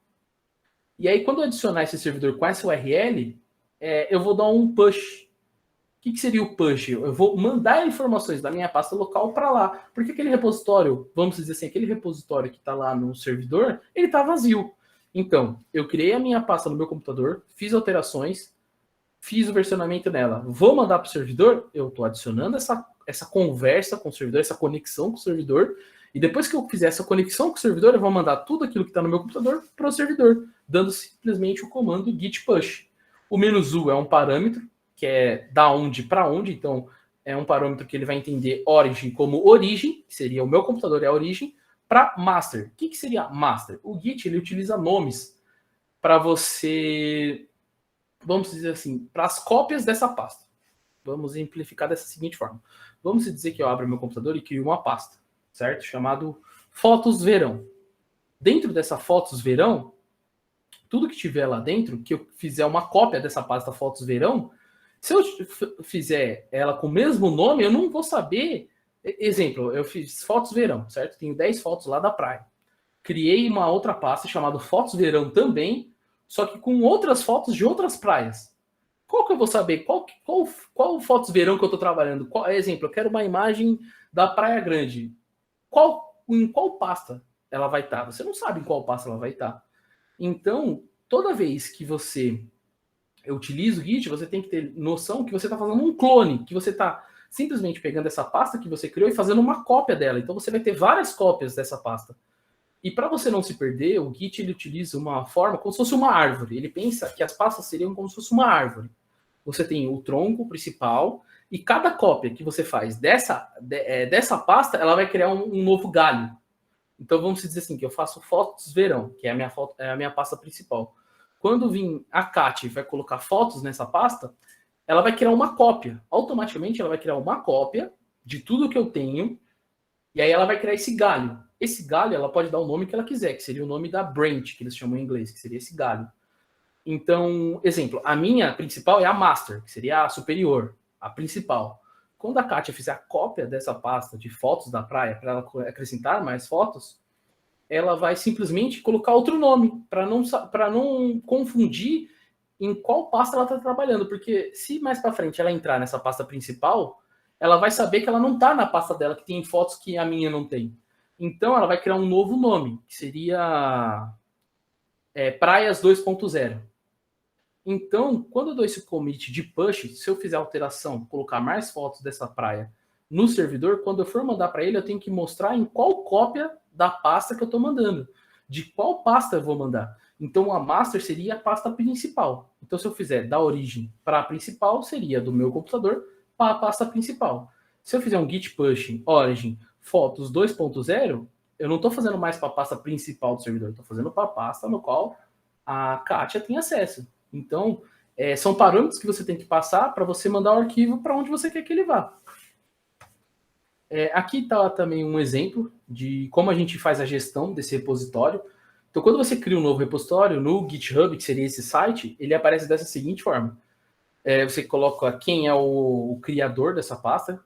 E aí, quando eu adicionar esse servidor com essa URL, eu vou dar um push. O que seria o push? Eu vou mandar informações da minha pasta local para lá. Porque aquele repositório, vamos dizer assim, aquele repositório que está lá no servidor, ele está vazio. Então, eu criei a minha pasta no meu computador, fiz alterações, fiz o versionamento nela. Vou mandar para o servidor, eu estou adicionando essa conversa com o servidor, essa conexão com o servidor. E depois que eu fizer essa conexão com o servidor, eu vou mandar tudo aquilo que está no meu computador para o servidor, dando simplesmente o comando git push. O "-u" é um parâmetro, que é da onde para onde, então é um parâmetro que ele vai entender origin como origem, que seria o meu computador é a origem, para master. O que seria master? O Git ele utiliza nomes para você, vamos dizer assim, para as cópias dessa pasta. Vamos simplificar dessa seguinte forma. Vamos dizer que eu abro meu computador e crio uma pasta, certo? Chamado Fotos Verão. Dentro dessa Fotos Verão, tudo que tiver lá dentro, que eu fizer uma cópia dessa pasta Fotos Verão, se eu fizer ela com o mesmo nome, eu não vou saber. Exemplo, eu fiz Fotos Verão, certo? Tenho 10 fotos lá da praia. Criei uma outra pasta chamada Fotos Verão também, só que com outras fotos de outras praias. qual que eu vou saber? Qual fotos verão que eu estou trabalhando? Exemplo, eu quero uma imagem da Praia Grande. Em qual pasta ela vai estar? Você não sabe em qual pasta ela vai estar. Então, toda vez que você utiliza o Git, você tem que ter noção que você está fazendo um clone, que você está simplesmente pegando essa pasta que você criou e fazendo uma cópia dela. Então, você vai ter várias cópias dessa pasta. E para você não se perder, o Git ele utiliza uma forma como se fosse uma árvore. Ele pensa que as pastas seriam como se fosse uma árvore. Você tem o tronco principal e cada cópia que você faz dessa pasta, ela vai criar um novo galho. Então vamos dizer assim, que eu faço fotos verão, que é a minha pasta principal. Quando vir a Kat vai colocar fotos nessa pasta, ela vai criar uma cópia. Automaticamente ela vai criar uma cópia de tudo que eu tenho, e aí ela vai criar esse galho. Esse galho ela pode dar o nome que ela quiser, que seria o nome da branch, que eles chamam em inglês, que seria esse galho. Então, exemplo, a minha principal é a master, que seria a superior, a principal. Quando a Kátia fizer a cópia dessa pasta de fotos da praia, para ela acrescentar mais fotos, ela vai simplesmente colocar outro nome, para não confundir em qual pasta ela está trabalhando. Porque se mais para frente ela entrar nessa pasta principal, ela vai saber que ela não está na pasta dela, que tem fotos que a minha não tem. Então, ela vai criar um novo nome, que seria Praias 2.0. Então, quando eu dou esse commit de push, se eu fizer alteração, colocar mais fotos dessa praia no servidor, quando eu for mandar para ele, eu tenho que mostrar em qual cópia da pasta que eu estou mandando. De qual pasta eu vou mandar. Então, a master seria a pasta principal. Então, se eu fizer da origem para a principal, seria do meu computador para a pasta principal. Se eu fizer um git push origin fotos 2.0, eu não estou fazendo mais para a pasta principal do servidor, estou fazendo para a pasta no qual a Kátia tem acesso. Então, são parâmetros que você tem que passar para você mandar o arquivo para onde você quer que ele vá. Aqui está também um exemplo de como a gente faz a gestão desse repositório. Então, quando você cria um novo repositório no GitHub, que seria esse site, ele aparece dessa seguinte forma. Você coloca quem é o criador dessa pasta,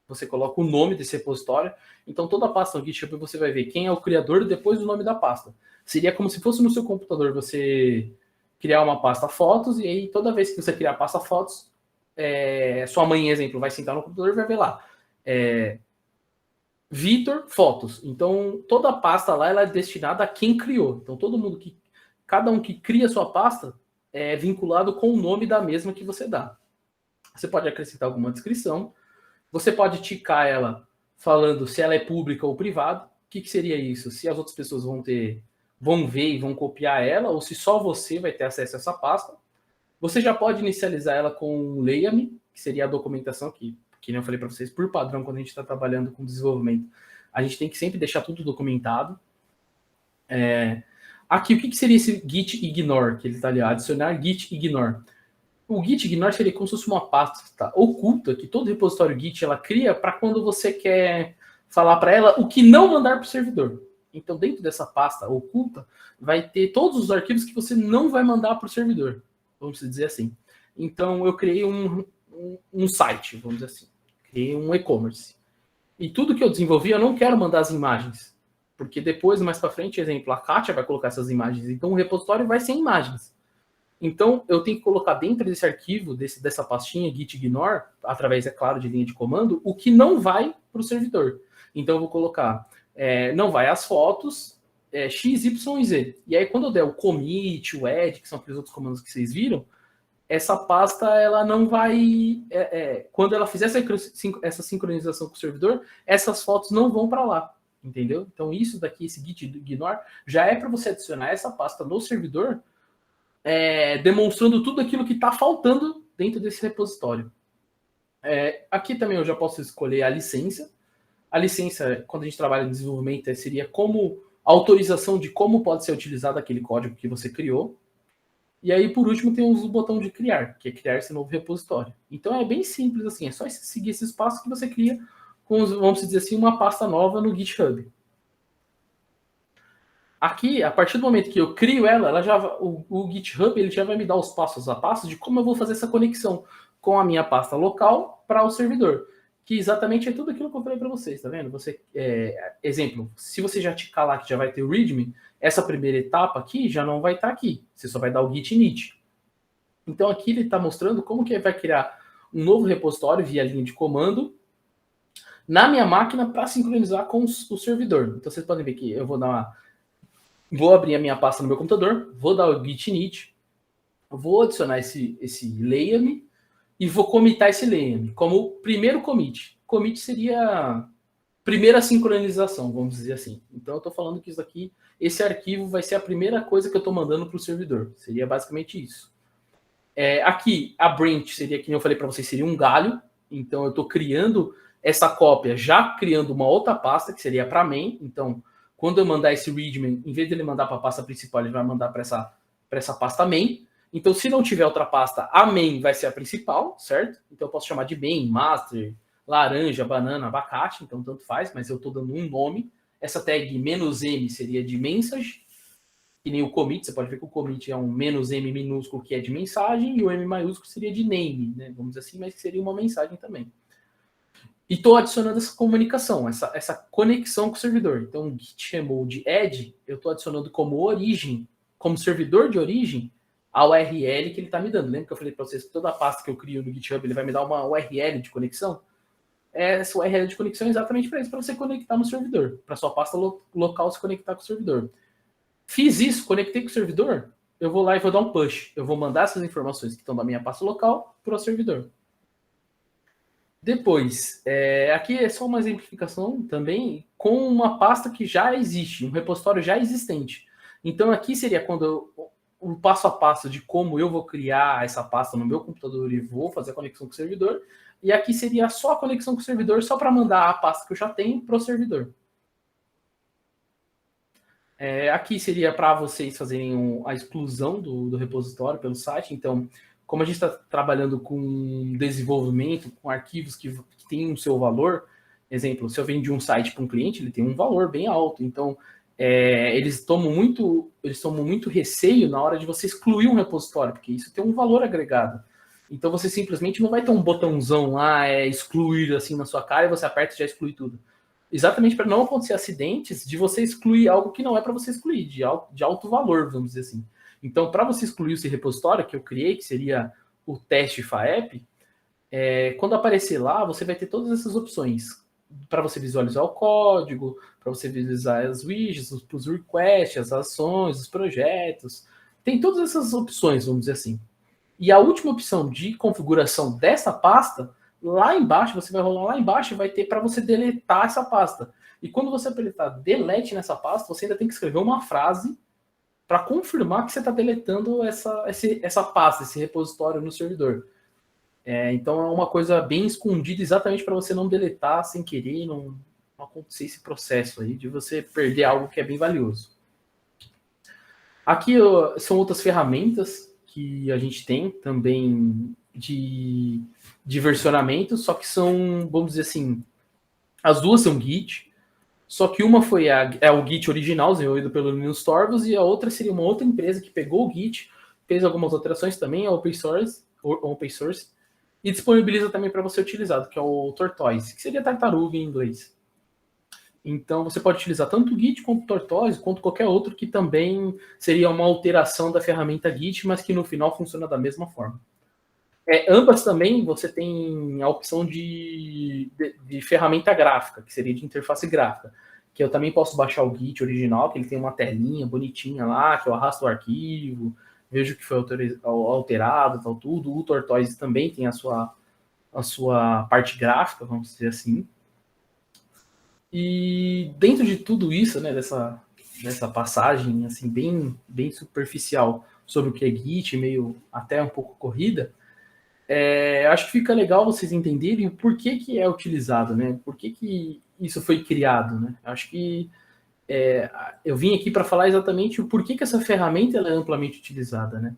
você coloca o nome desse repositório. Então, toda a pasta no GitHub você vai ver quem é o criador depois do nome da pasta. Seria como se fosse no seu computador, você criar uma pasta fotos, e aí toda vez que você criar a pasta fotos, sua mãe, exemplo, vai sentar no computador e vai ver lá. Vitor Fotos. Então, toda a pasta lá ela é destinada a quem criou. Então, cada um que cria sua pasta é vinculado com o nome da mesma que você dá. Você pode acrescentar alguma descrição. Você pode ticar ela falando se ela é pública ou privada. O que seria isso? Se as outras pessoas vão ver e vão copiar ela, ou se só você vai ter acesso a essa pasta. Você já pode inicializar ela com Leia-me, que seria a documentação que eu falei para vocês, por padrão, quando a gente está trabalhando com desenvolvimento, a gente tem que sempre deixar tudo documentado. Aqui, o que seria esse git ignore, que ele está ali, adicionar git ignore. O git ignore seria como se fosse uma pasta oculta, que todo repositório git ela cria para quando você quer falar para ela o que não mandar para o servidor. Então, dentro dessa pasta oculta, vai ter todos os arquivos que você não vai mandar para o servidor, vamos dizer assim. Então, eu criei um site, vamos dizer assim. Criei um e-commerce. E tudo que eu desenvolvi, eu não quero mandar as imagens. Porque depois, mais para frente, exemplo, a Kátia vai colocar essas imagens. Então, o repositório vai sem imagens. Então, eu tenho que colocar dentro desse arquivo, dessa pastinha git ignore, através, é claro, de linha de comando, o que não vai para o servidor. Então, eu vou colocar, não vai as fotos, x, y e z. E aí, quando eu der o commit, o add, que são aqueles outros comandos que vocês viram, essa pasta, ela não vai... quando ela fizer essa sincronização com o servidor, essas fotos não vão para lá, entendeu? Então, isso daqui, esse git ignore, já é para você adicionar essa pasta no servidor, demonstrando tudo aquilo que está faltando dentro desse repositório. Aqui também eu já posso escolher a licença. A licença, quando a gente trabalha em desenvolvimento, seria como a autorização de como pode ser utilizado aquele código que você criou. E aí, por último, tem o botão de criar, que é criar esse novo repositório. Então, é bem simples assim, é só seguir esses passos que você cria, vamos dizer assim, uma pasta nova no GitHub. Aqui, a partir do momento que eu crio ela o GitHub ele já vai me dar os passos a passo de como eu vou fazer essa conexão com a minha pasta local para o servidor. Que exatamente é tudo aquilo que eu falei para vocês, tá vendo? Exemplo, se você já ticar lá que já vai ter o README, essa primeira etapa aqui já não vai estar aqui. Você só vai dar o git init. Então aqui ele está mostrando como que ele vai criar um novo repositório via linha de comando na minha máquina para sincronizar com o servidor. Então vocês podem ver que eu vou abrir a minha pasta no meu computador, vou dar o git init, vou adicionar esse layame e vou commitar esse layame como primeiro commit. Commit seria a primeira sincronização, vamos dizer assim. Então eu estou falando que isso aqui, esse arquivo vai ser a primeira coisa que eu estou mandando para o servidor. Seria basicamente isso. Aqui, a branch seria, que eu falei para vocês, seria um galho. Então eu estou criando essa cópia, já criando uma outra pasta, que seria para main. Então, quando eu mandar esse readme, em vez de ele mandar para a pasta principal, ele vai mandar para essa pasta main. Então, se não tiver outra pasta, a main vai ser a principal, certo? Então eu posso chamar de main, master, laranja, banana, abacate, então tanto faz, mas eu estou dando um nome. Essa tag "-m" seria de message, que nem o commit. Você pode ver que o commit é um "-m" minúsculo, que é de mensagem, e o M maiúsculo seria de name, né? Vamos dizer assim, mas que seria uma mensagem também. E estou adicionando essa comunicação, essa conexão com o servidor. Então, o git remote add, eu estou adicionando como origem, como servidor de origem, a URL que ele está me dando. Lembra que eu falei para vocês que toda pasta que eu crio no GitHub, ele vai me dar uma URL de conexão? Essa URL de conexão é exatamente para isso, para você conectar no servidor, para sua pasta local se conectar com o servidor. Fiz isso, conectei com o servidor, eu vou lá e vou dar um push. Eu vou mandar essas informações que estão da minha pasta local para o servidor. Depois, aqui é só uma exemplificação também com uma pasta que já existe, um repositório já existente. Então aqui seria quando o passo a passo de como eu vou criar essa pasta no meu computador e vou fazer a conexão com o servidor. E aqui seria só a conexão com o servidor, só para mandar a pasta que eu já tenho para o servidor. Aqui seria para vocês fazerem a exclusão do repositório pelo site. Então, como a gente está trabalhando com desenvolvimento, com arquivos que têm o seu valor, exemplo, se eu vendo um site para um cliente, ele tem um valor bem alto. Então, eles tomam muito receio na hora de você excluir um repositório, porque isso tem um valor agregado. Então, você simplesmente não vai ter um botãozão lá, excluir assim na sua cara, e você aperta e já exclui tudo. Exatamente para não acontecer acidentes de você excluir algo que não é para você excluir, de alto valor, vamos dizer assim. Então, para você excluir esse repositório que eu criei, que seria o teste FAEP, quando aparecer lá, você vai ter todas essas opções para você visualizar o código, para você visualizar as widgets, os requests, as ações, os projetos. Tem todas essas opções, vamos dizer assim. E a última opção de configuração dessa pasta, lá embaixo, você vai rolar lá embaixo e vai ter para você deletar essa pasta. E quando você apertar delete nessa pasta, você ainda tem que escrever uma frase para confirmar que você está deletando essa pasta, esse repositório no servidor. Então é uma coisa bem escondida, exatamente para você não deletar sem querer, não acontecer esse processo aí de você perder algo que é bem valioso. Aqui são outras ferramentas que a gente tem também de versionamento, só que são, vamos dizer assim, as duas são Git, só que uma é o Git original, desenvolvido pelo Linus Torvalds, e a outra seria uma outra empresa que pegou o Git, fez algumas alterações também, é open source, e disponibiliza também para você utilizar, que é o Tortoise, que seria tartaruga em inglês. Então, você pode utilizar tanto o Git quanto o Tortoise, quanto qualquer outro que também seria uma alteração da ferramenta Git, mas que no final funciona da mesma forma. Ambas também você tem a opção de ferramenta gráfica, que seria de interface gráfica, que eu também posso baixar o Git original, que ele tem uma telinha bonitinha lá, que eu arrasto o arquivo, vejo que foi alterado, tal, tudo. O Tortoise também tem a sua parte gráfica, vamos dizer assim. E dentro de tudo isso, né, dessa passagem assim bem superficial sobre o que é Git, meio até um pouco corrida, acho que fica legal vocês entenderem o porquê que é utilizado, né? Por que isso foi criado, né? Acho que eu vim aqui para falar exatamente o porquê que essa ferramenta ela é amplamente utilizada, né?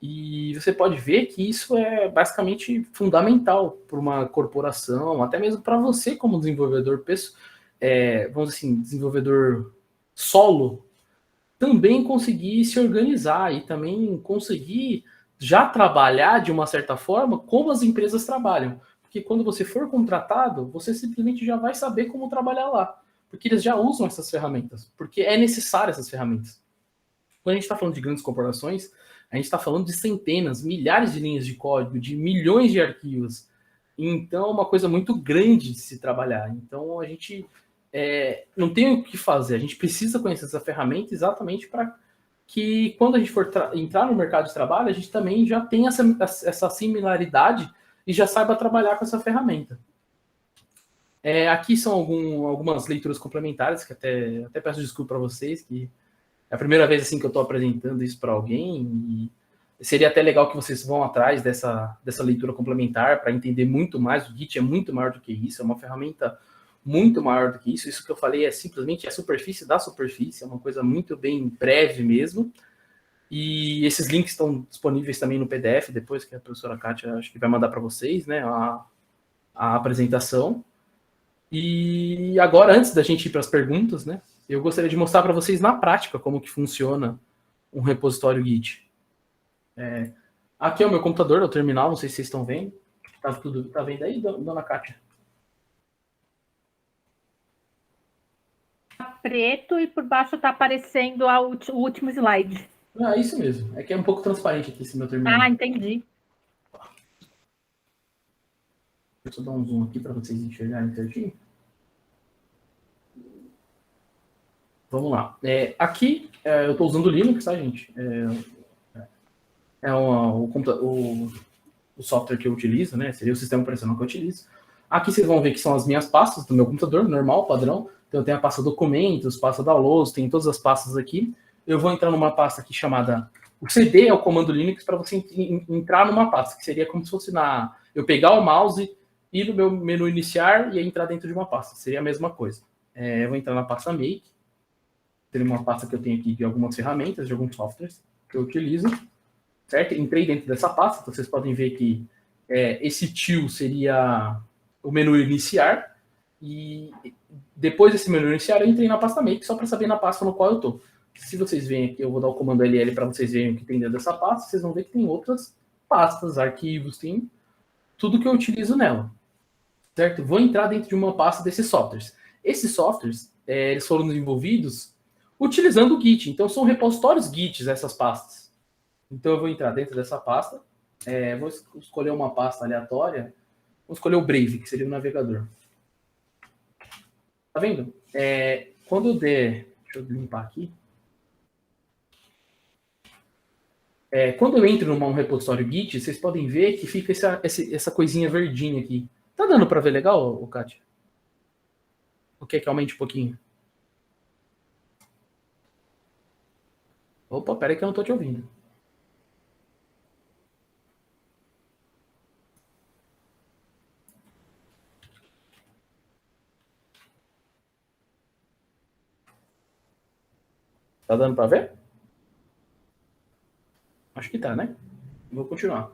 E você pode ver que isso é basicamente fundamental para uma corporação, até mesmo para você como desenvolvedor, vamos dizer assim, desenvolvedor solo, também conseguir se organizar e também conseguir já trabalhar de uma certa forma como as empresas trabalham. Porque quando você for contratado, você simplesmente já vai saber como trabalhar lá. Porque eles já usam essas ferramentas. Porque é necessário essas ferramentas. Quando a gente está falando de grandes corporações, A gente está falando de centenas, milhares de linhas de código, de milhões de arquivos. Então, é uma coisa muito grande de se trabalhar. Então, a gente não tem o que fazer. A gente precisa conhecer essa ferramenta exatamente para que, quando a gente for entrar no mercado de trabalho, a gente também já tenha essa similaridade e já saiba trabalhar com essa ferramenta. Aqui são algumas leituras complementares, que até peço desculpa para vocês, que é a primeira vez assim que eu estou apresentando isso para alguém, e seria até legal que vocês vão atrás dessa leitura complementar para entender muito mais. O Git é muito maior do que isso, é uma ferramenta muito maior do que isso. Isso que eu falei é simplesmente a superfície da superfície, é uma coisa muito bem breve mesmo. E esses links estão disponíveis também no PDF, depois que a professora Kátia acho que vai mandar para vocês, né, a apresentação. E agora, antes da gente ir para as perguntas, né, eu gostaria de mostrar para vocês na prática como que funciona um repositório Git. Aqui é o meu computador, é o terminal, não sei se vocês estão vendo. Tá vendo aí, dona Kátia? Preto e por baixo está aparecendo o último slide. Isso mesmo. É que é um pouco transparente aqui esse meu terminal. Entendi. Deixa eu dar um zoom aqui para vocês enxergarem certinho. Vamos lá. Aqui eu estou usando o Linux, tá, gente? O software que eu utilizo, né? Seria o sistema operacional que eu utilizo. Aqui vocês vão ver que são as minhas pastas do meu computador, normal, padrão. Então eu tenho a pasta documentos, pasta downloads, tem todas as pastas aqui. Eu vou entrar numa pasta aqui chamada... O CD é o comando Linux para você entrar numa pasta, que seria como se fosse eu pegar o mouse, ir no meu menu iniciar e entrar dentro de uma pasta. Seria a mesma coisa. Eu vou entrar na pasta Make. Seria uma pasta que eu tenho aqui de algumas ferramentas, de alguns softwares que eu utilizo. Certo? Entrei dentro dessa pasta, então vocês podem ver que esse tio seria o menu iniciar, e depois desse menu iniciar eu entrei na pasta Make, só para saber na pasta no qual eu estou. Se vocês veem aqui, eu vou dar o comando LL para vocês verem o que tem dentro dessa pasta, vocês vão ver que tem outras pastas, arquivos, tem tudo que eu utilizo nela. Certo? Vou entrar dentro de uma pasta desses softwares. Esses softwares, eles foram desenvolvidos utilizando o Git, então são repositórios Git essas pastas. Então eu vou entrar dentro dessa pasta, vou escolher uma pasta aleatória, vou escolher o Brave, que seria o navegador. Tá vendo? Quando eu der... Deixa eu limpar aqui. Quando eu entro num repositório Git, vocês podem ver que fica essa coisinha verdinha aqui. Tá dando para ver legal, Kátia? Ou quer que aumente um pouquinho? Opa, peraí que eu não tô te ouvindo. Tá dando para ver? Acho que tá, né? Vou continuar.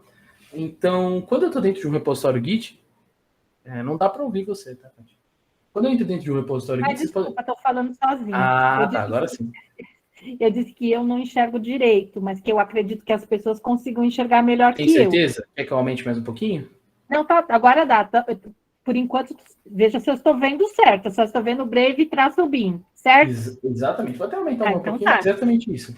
Então, quando eu tô dentro de um repositório Git, não dá para ouvir você, tá? Quando eu entro dentro de um repositório Git... Desculpa, estou falando sozinho. Tá, agora sim. Eu disse que eu não enxergo direito, mas que eu acredito que as pessoas consigam enxergar melhor que eu. Tem certeza? Quer que eu aumente mais um pouquinho? Não, tá, agora dá. Por enquanto, veja se eu estou vendo certo. Eu só estou vendo Brave traço bin, certo? Exatamente. Vou até aumentar um pouquinho. Tá. Exatamente isso.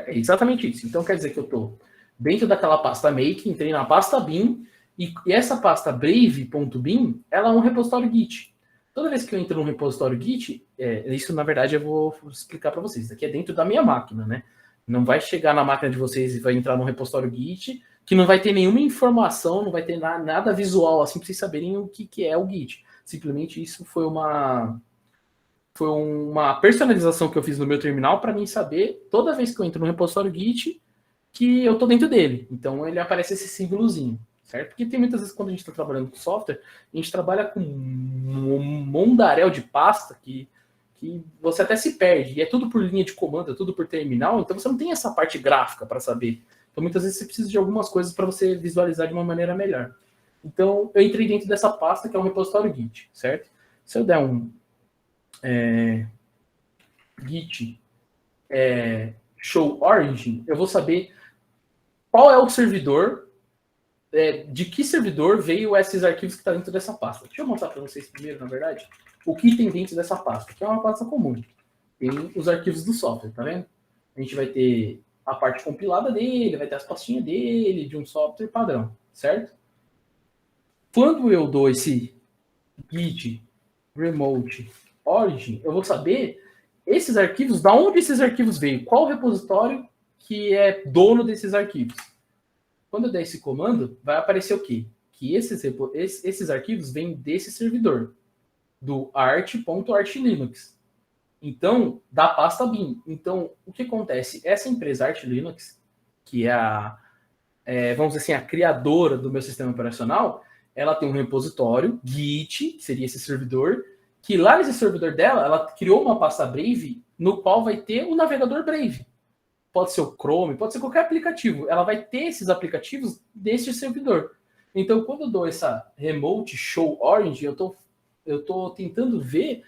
Exatamente isso. Então quer dizer que eu estou dentro daquela pasta make, entrei na pasta bin, e essa pasta brave.bin, ela é um repositório Git. Toda vez que eu entro num repositório Git, isso na verdade eu vou explicar para vocês. Isso aqui é dentro da minha máquina, né? Não vai chegar na máquina de vocês e vai entrar num repositório Git, que não vai ter nenhuma informação, não vai ter nada visual assim para vocês saberem o que é o Git. Simplesmente isso foi uma personalização que eu fiz no meu terminal para mim saber, toda vez que eu entro no repositório Git, que eu estou dentro dele. Então ele aparece esse símbolozinho, certo? Porque tem muitas vezes quando a gente está trabalhando com software, a gente trabalha com um mundaréu de pasta que você até se perde. E é tudo por linha de comando, é tudo por terminal, então você não tem essa parte gráfica para saber. Então muitas vezes você precisa de algumas coisas para você visualizar de uma maneira melhor. Então eu entrei dentro dessa pasta que é um repositório Git, certo? Se eu der um Git show origin, eu vou saber qual é o servidor, de que servidor veio esses arquivos que estão dentro dessa pasta. Deixa eu mostrar para vocês primeiro, na verdade, o que tem dentro dessa pasta, que é uma pasta comum. tem os arquivos do software, tá vendo? A gente vai ter a parte compilada dele, vai ter as pastinhas dele, de um software padrão, certo? Quando eu dou esse git remote origin, eu vou saber esses arquivos, da onde esses arquivos veio, qual repositório que é dono desses arquivos. Quando eu der esse comando, vai aparecer o quê? Que esses arquivos vêm desse servidor, do art.archlinux. Então, da pasta bin. Então, o que acontece? Essa empresa Arch Linux, que é vamos dizer assim, a criadora do meu sistema operacional, ela tem um repositório, Git, que seria esse servidor, que lá nesse servidor dela, ela criou uma pasta Brave, no qual vai ter o navegador Brave. Pode ser o Chrome, pode ser qualquer aplicativo. Ela vai ter esses aplicativos deste servidor. Então, quando eu dou essa remote show origin, eu tô tentando ver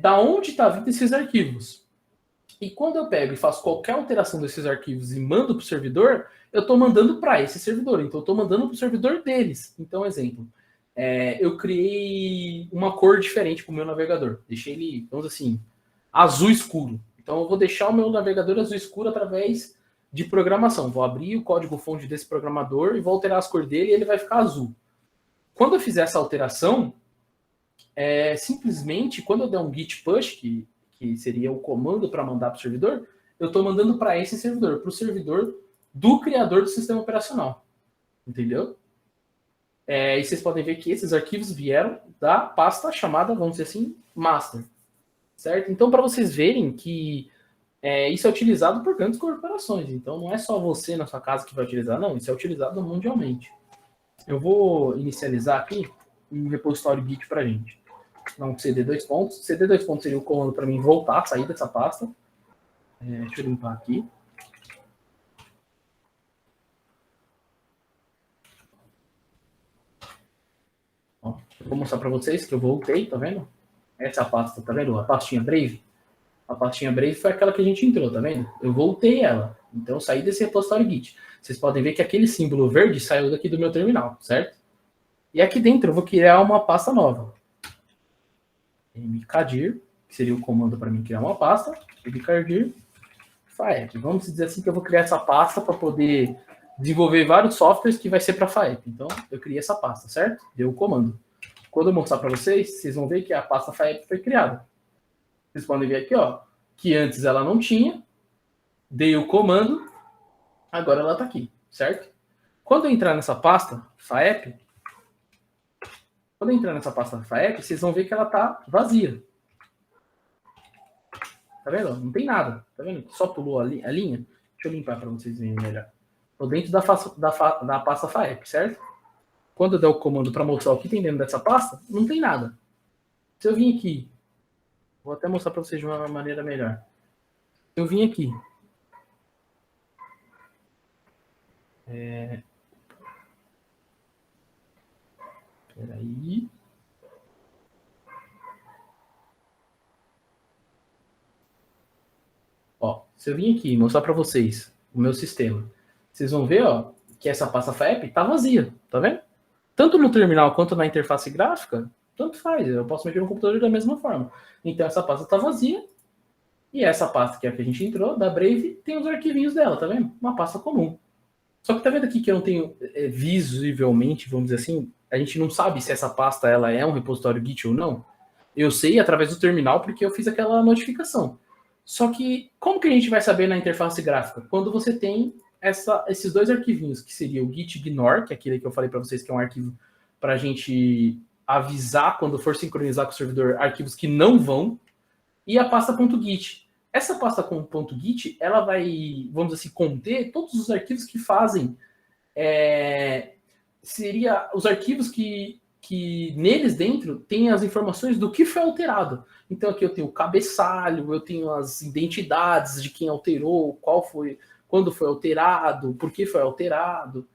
da onde está vindo esses arquivos. E quando eu pego e faço qualquer alteração desses arquivos e mando para o servidor, eu estou mandando para esse servidor. Então, eu estou mandando para o servidor deles. Então, exemplo, eu criei uma cor diferente para o meu navegador. Deixei ele, vamos dizer assim, azul escuro. Então, eu vou deixar o meu navegador azul escuro através de programação. Vou abrir o código-fonte desse programador e vou alterar as cores dele e ele vai ficar azul. Quando eu fizer essa alteração, simplesmente, quando eu der um git push, que seria o comando para mandar para o servidor, eu estou mandando para esse servidor, para o servidor do criador do sistema operacional. Entendeu? E vocês podem ver que esses arquivos vieram da pasta chamada, vamos dizer assim, master. Certo? Então, para vocês verem que isso é utilizado por grandes corporações. Então, não é só você na sua casa que vai utilizar, não. Isso é utilizado mundialmente. Eu vou inicializar aqui um repositório Git para a gente. Não, cd dois pontos. cd dois pontos seria o comando para mim voltar, sair dessa pasta. Deixa eu limpar aqui. Ó, eu vou mostrar para vocês que eu voltei, tá vendo? Essa pasta, tá vendo? A pastinha Brave. A pastinha Brave foi aquela que a gente entrou, tá vendo? Eu voltei ela. Então eu saí desse repositório Git. Vocês podem ver que aquele símbolo verde saiu daqui do meu terminal, certo? E aqui dentro eu vou criar uma pasta nova. mkdir, que seria o comando para mim criar uma pasta. mkdir FAEP. Vamos dizer assim que eu vou criar essa pasta para poder desenvolver vários softwares que vai ser para FAEP. Então eu criei essa pasta, certo? Deu o comando. Quando eu mostrar para vocês, vocês vão ver que a pasta FAEP foi criada. Vocês podem ver aqui, ó, que antes ela não tinha. Dei o comando, agora ela está aqui, certo? Quando eu entrar nessa pasta FAEP, vocês vão ver que ela está vazia. Tá vendo? Não tem nada. Tá vendo? Só pulou a linha. Deixa eu limpar para vocês verem melhor. Estou dentro da pasta FAEP, certo? Quando eu der o comando para mostrar o que tem dentro dessa pasta, não tem nada. Se eu vim aqui, vou até mostrar para vocês de uma maneira melhor. Eu vim aqui. Peraí. Ó, se eu vim aqui mostrar para vocês o meu sistema, vocês vão ver, ó, que essa pasta FAEP tá vazia, tá vendo? Tanto no terminal quanto na interface gráfica, tanto faz, eu posso mexer no computador da mesma forma. Então essa pasta tá vazia, e essa pasta que é a que a gente entrou, da Brave, tem os arquivinhos dela, tá vendo? Uma pasta comum. Só que tá vendo aqui que eu não tenho visivelmente, vamos dizer assim, a gente não sabe se essa pasta ela é um repositório Git ou não. Eu sei através do terminal porque eu fiz aquela notificação. Só que como que a gente vai saber na interface gráfica? Quando você tem esses dois arquivinhos, que seria o git ignore, que é aquele que eu falei para vocês que é um arquivo para a gente avisar quando for sincronizar com o servidor arquivos que não vão, e a pasta .git. Essa pasta .git, ela vai, vamos dizer assim, conter todos os arquivos que fazem, seria os arquivos que neles dentro tem as informações do que foi alterado. Então aqui eu tenho o cabeçalho, eu tenho as identidades de quem alterou, quando foi alterado, por que foi alterado.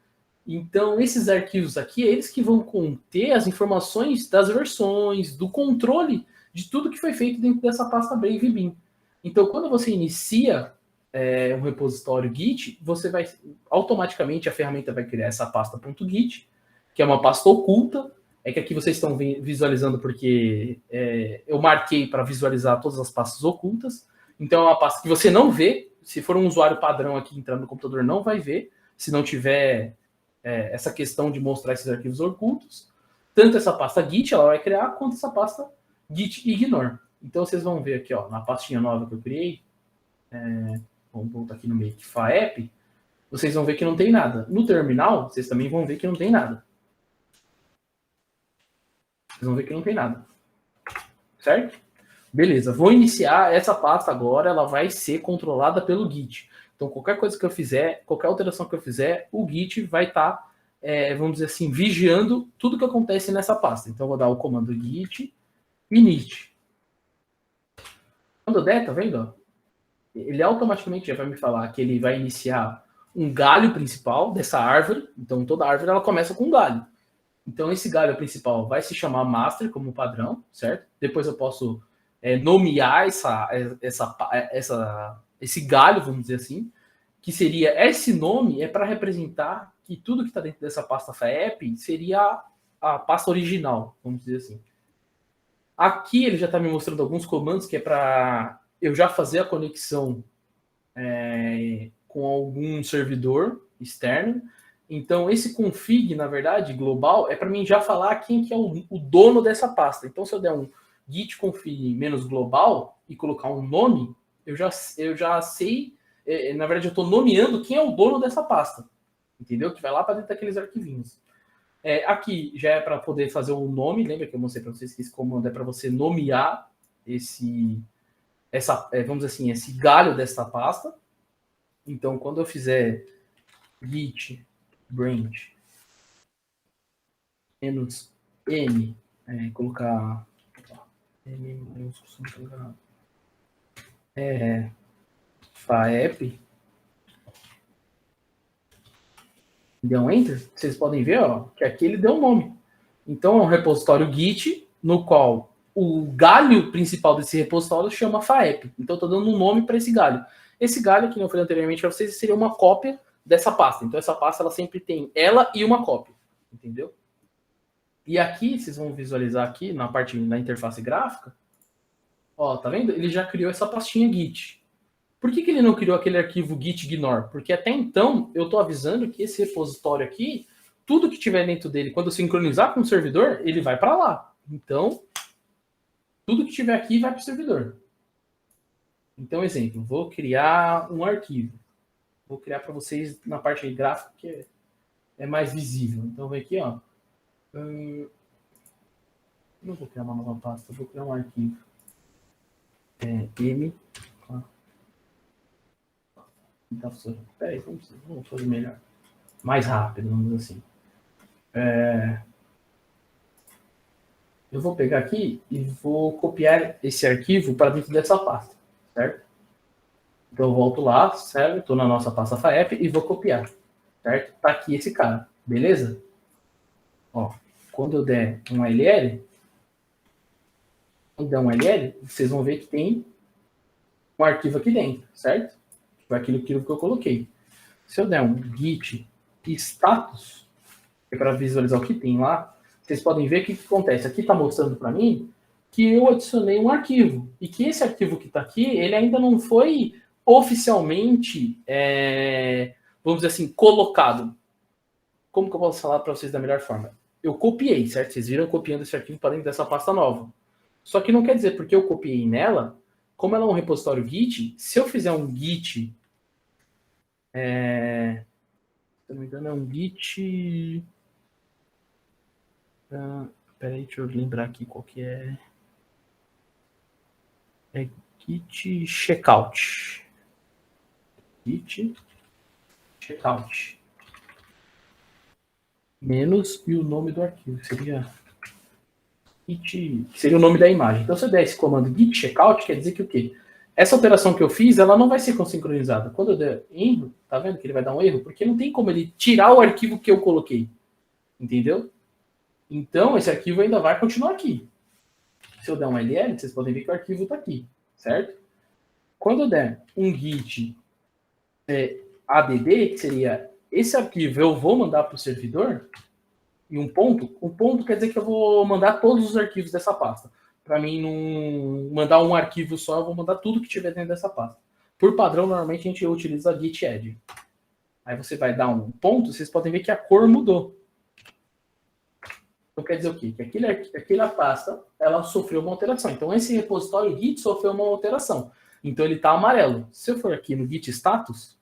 Então esses arquivos aqui, eles que vão conter as informações das versões, do controle de tudo que foi feito dentro dessa pasta Brave Bin. Então quando você inicia um repositório Git, você automaticamente a ferramenta vai criar essa pasta .git, que é uma pasta oculta. é que aqui vocês estão visualizando porque eu marquei para visualizar todas as pastas ocultas. Então é uma pasta que você não vê. Se for um usuário padrão aqui entrando no computador, não vai ver. Se não tiver essa questão de mostrar esses arquivos ocultos. Tanto essa pasta Git ela vai criar, quanto essa pasta Git ignore. Então vocês vão ver aqui, ó, na pastinha nova que eu criei. Vamos voltar aqui no Makefile. Vocês vão ver que não tem nada. No terminal, vocês também vão ver que não tem nada. Vocês vão ver que não tem nada. Certo? Beleza, vou iniciar essa pasta agora, ela vai ser controlada pelo Git. Então, qualquer coisa que eu fizer, qualquer alteração que eu fizer, o Git vai estar, vamos dizer assim, vigiando tudo que acontece nessa pasta. Então, eu vou dar o comando git init. Quando der, tá vendo? Ele automaticamente já vai me falar que ele vai iniciar um galho principal dessa árvore. Então, toda árvore ela começa com um galho. Então, esse galho principal vai se chamar master como padrão, certo? Depois eu posso nomear esse galho, vamos dizer assim, que seria, esse nome é para representar que tudo que está dentro dessa pasta FAEP seria a pasta original, vamos dizer assim. Aqui ele já está me mostrando alguns comandos que é para eu já fazer a conexão com algum servidor externo. Então, esse config, na verdade, global, é para mim já falar quem que é o dono dessa pasta. Então, se eu der um git config menos global e colocar um nome, eu já sei, na verdade, eu estou nomeando quem é o dono dessa pasta. Entendeu? Que vai lá para dentro daqueles arquivinhos. Aqui já é para poder fazer um nome. Lembra que eu mostrei para vocês que esse comando é para você nomear vamos dizer assim, esse galho dessa pasta. Então, quando eu fizer git branch menos m, colocar m, faep, deu um enter, vocês podem ver, ó, que aqui ele deu um nome. Então é um repositório git no qual o galho principal desse repositório chama faep. Então eu estou dando um nome para esse galho. Esse galho, que eu falei anteriormente para vocês, seria uma cópia dessa pasta. Então essa pasta ela sempre tem ela e uma cópia, entendeu? E aqui vocês vão visualizar aqui na parte da interface gráfica, ó, tá vendo? Ele já criou essa pastinha Git. Por que ele não criou aquele arquivo git ignore? Porque até então eu estou avisando que esse repositório aqui, tudo que tiver dentro dele, quando eu sincronizar com o servidor, ele vai para lá. Então, tudo que tiver aqui vai para o servidor. Então, exemplo, vou criar um arquivo. Vou criar para vocês na parte gráfica que é mais visível. Então, vem aqui, ó. Não vou criar uma nova pasta, vou criar um arquivo. M. Peraí, vamos fazer melhor. Mais rápido, vamos dizer assim. Eu vou pegar aqui e vou copiar esse arquivo para dentro dessa pasta, certo? Então eu volto lá, certo? Estou na nossa pasta FAEP e vou copiar, certo? Tá aqui esse cara, beleza? Ó, quando eu der um LL, vocês vão ver que tem um arquivo aqui dentro, certo? Foi aquilo que eu coloquei. Se eu der um git status, é para visualizar o que tem lá, vocês podem ver o que acontece. Aqui está mostrando para mim que eu adicionei um arquivo. E que esse arquivo que está aqui, ele ainda não foi oficialmente, vamos dizer assim, colocado. Como que eu posso falar para vocês da melhor forma? Eu copiei, certo? Vocês viram eu copiando esse arquivo para dentro dessa pasta nova. Só que não quer dizer, porque eu copiei nela, como ela é um repositório Git, se eu fizer um Git, se não me engano é um Git... peraí, deixa eu lembrar aqui qual que é. É Git checkout. Git checkout. Menos e o nome do arquivo. Seria o nome da imagem. Então, se eu der esse comando git checkout, quer dizer que o quê? Essa operação que eu fiz, ela não vai ser sincronizada. Quando eu der erro, tá vendo que ele vai dar um erro? Porque não tem como ele tirar o arquivo que eu coloquei. Entendeu? Então, esse arquivo ainda vai continuar aqui. Se eu der um LL, vocês podem ver que o arquivo está aqui, certo? Quando eu der um git add, que seria esse arquivo, eu vou mandar para o servidor, e um ponto quer dizer que eu vou mandar todos os arquivos dessa pasta. Para mim não mandar um arquivo só, eu vou mandar tudo que tiver dentro dessa pasta. Por padrão, normalmente a gente utiliza git add. Aí você vai dar um ponto, vocês podem ver que a cor mudou. Então quer dizer o quê? Que aquela pasta, ela sofreu uma alteração. Então esse repositório git sofreu uma alteração. Então ele está amarelo. Se eu for aqui no git status,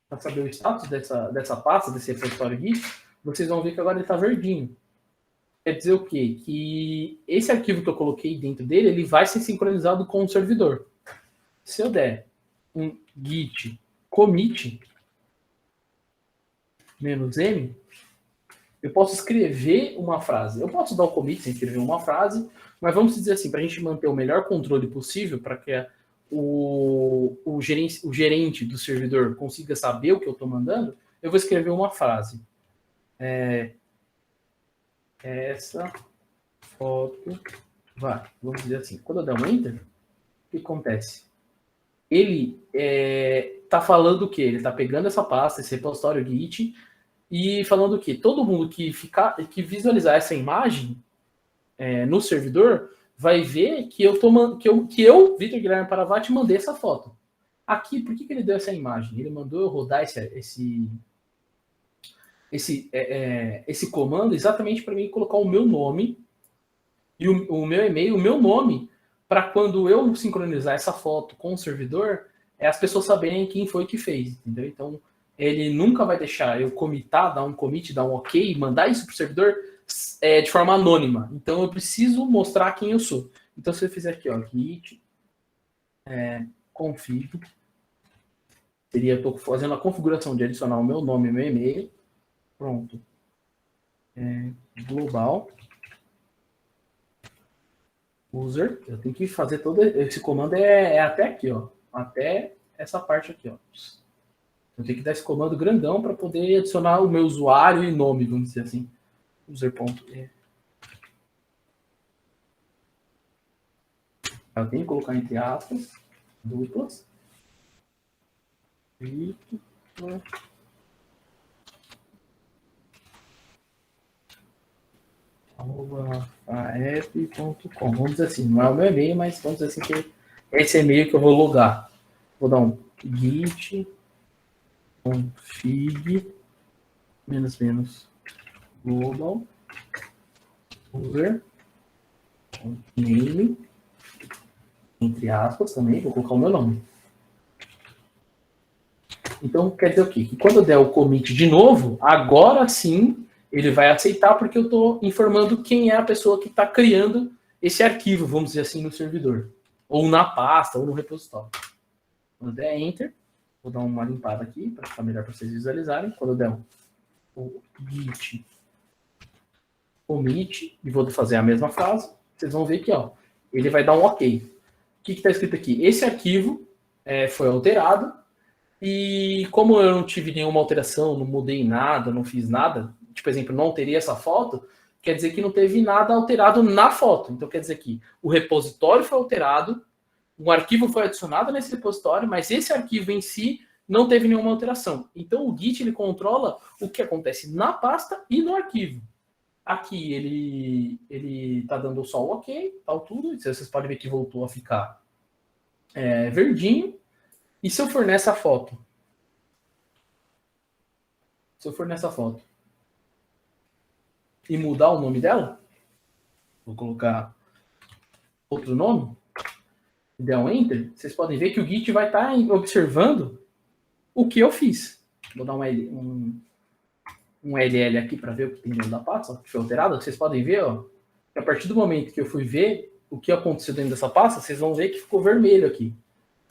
para saber o status dessa pasta, desse repositório git, vocês vão ver que agora ele está verdinho. Quer dizer o quê? Que esse arquivo que eu coloquei dentro dele, ele vai ser sincronizado com o servidor. Se eu der um git commit -m, eu posso escrever uma frase. Eu posso dar o commit sem escrever uma frase, mas vamos dizer assim, para a gente manter o melhor controle possível, para que o gerente do servidor consiga saber o que eu estou mandando, eu vou escrever uma frase. Essa foto vai. Vamos dizer assim, quando eu der um enter, o que acontece? Ele está falando o quê? Ele está pegando essa pasta, esse repositório Git, e falando o quê? Todo mundo que visualizar essa imagem no servidor vai ver que eu, Vitor Guilherme Paravati, mandei essa foto. Aqui, por que ele deu essa imagem? Ele mandou eu rodar esse comando exatamente para mim colocar o meu nome e o meu e-mail, o meu nome, para quando eu sincronizar essa foto com o servidor, as pessoas saberem quem foi que fez, entendeu? Então, ele nunca vai deixar eu commitar, dar um commit, dar um ok, mandar isso para o servidor de forma anônima. Então, eu preciso mostrar quem eu sou. Então, se eu fizer aqui, ó, git config, eu estou fazendo a configuração de adicionar o meu nome e meu e-mail. Pronto. Global user. Eu tenho que fazer todo esse comando até aqui, ó. Até essa parte aqui, ó. Eu tenho que dar esse comando grandão para poder adicionar o meu usuário e nome, vamos dizer assim. User.e. Eu tenho que colocar entre aspas, duplas. app.com. Vamos dizer assim, não é o meu e-mail, mas vamos dizer assim que é esse e-mail que eu vou logar. Vou dar um git config global user name, entre aspas também, vou colocar o meu nome. Então, quer dizer o quê? Que quando eu der o commit de novo, agora sim ele vai aceitar, porque eu estou informando quem é a pessoa que está criando esse arquivo, vamos dizer assim, no servidor. Ou na pasta, ou no repositório. Quando eu der Enter, vou dar uma limpada aqui, para ficar melhor para vocês visualizarem. Quando eu der o git commit, e vou fazer a mesma frase, vocês vão ver que ó, ele vai dar um OK. O que está escrito aqui? Esse arquivo foi alterado, e como eu não tive nenhuma alteração, não mudei nada, não fiz nada, tipo, exemplo, não alterei essa foto, quer dizer que não teve nada alterado na foto. Então, quer dizer que o repositório foi alterado, um arquivo foi adicionado nesse repositório, mas esse arquivo em si não teve nenhuma alteração. Então, o Git, ele controla o que acontece na pasta e no arquivo. Aqui, ele está dando só o OK, tal tudo. Vocês podem ver que voltou a ficar verdinho. E se eu for nessa foto? Se eu for nessa foto e mudar o nome dela, vou colocar outro nome, e der um Enter, vocês podem ver que o Git vai estar observando o que eu fiz. Vou dar um LL aqui para ver o que tem dentro da pasta, que foi alterado. Vocês podem ver, ó, que a partir do momento que eu fui ver o que aconteceu dentro dessa pasta, vocês vão ver que ficou vermelho aqui.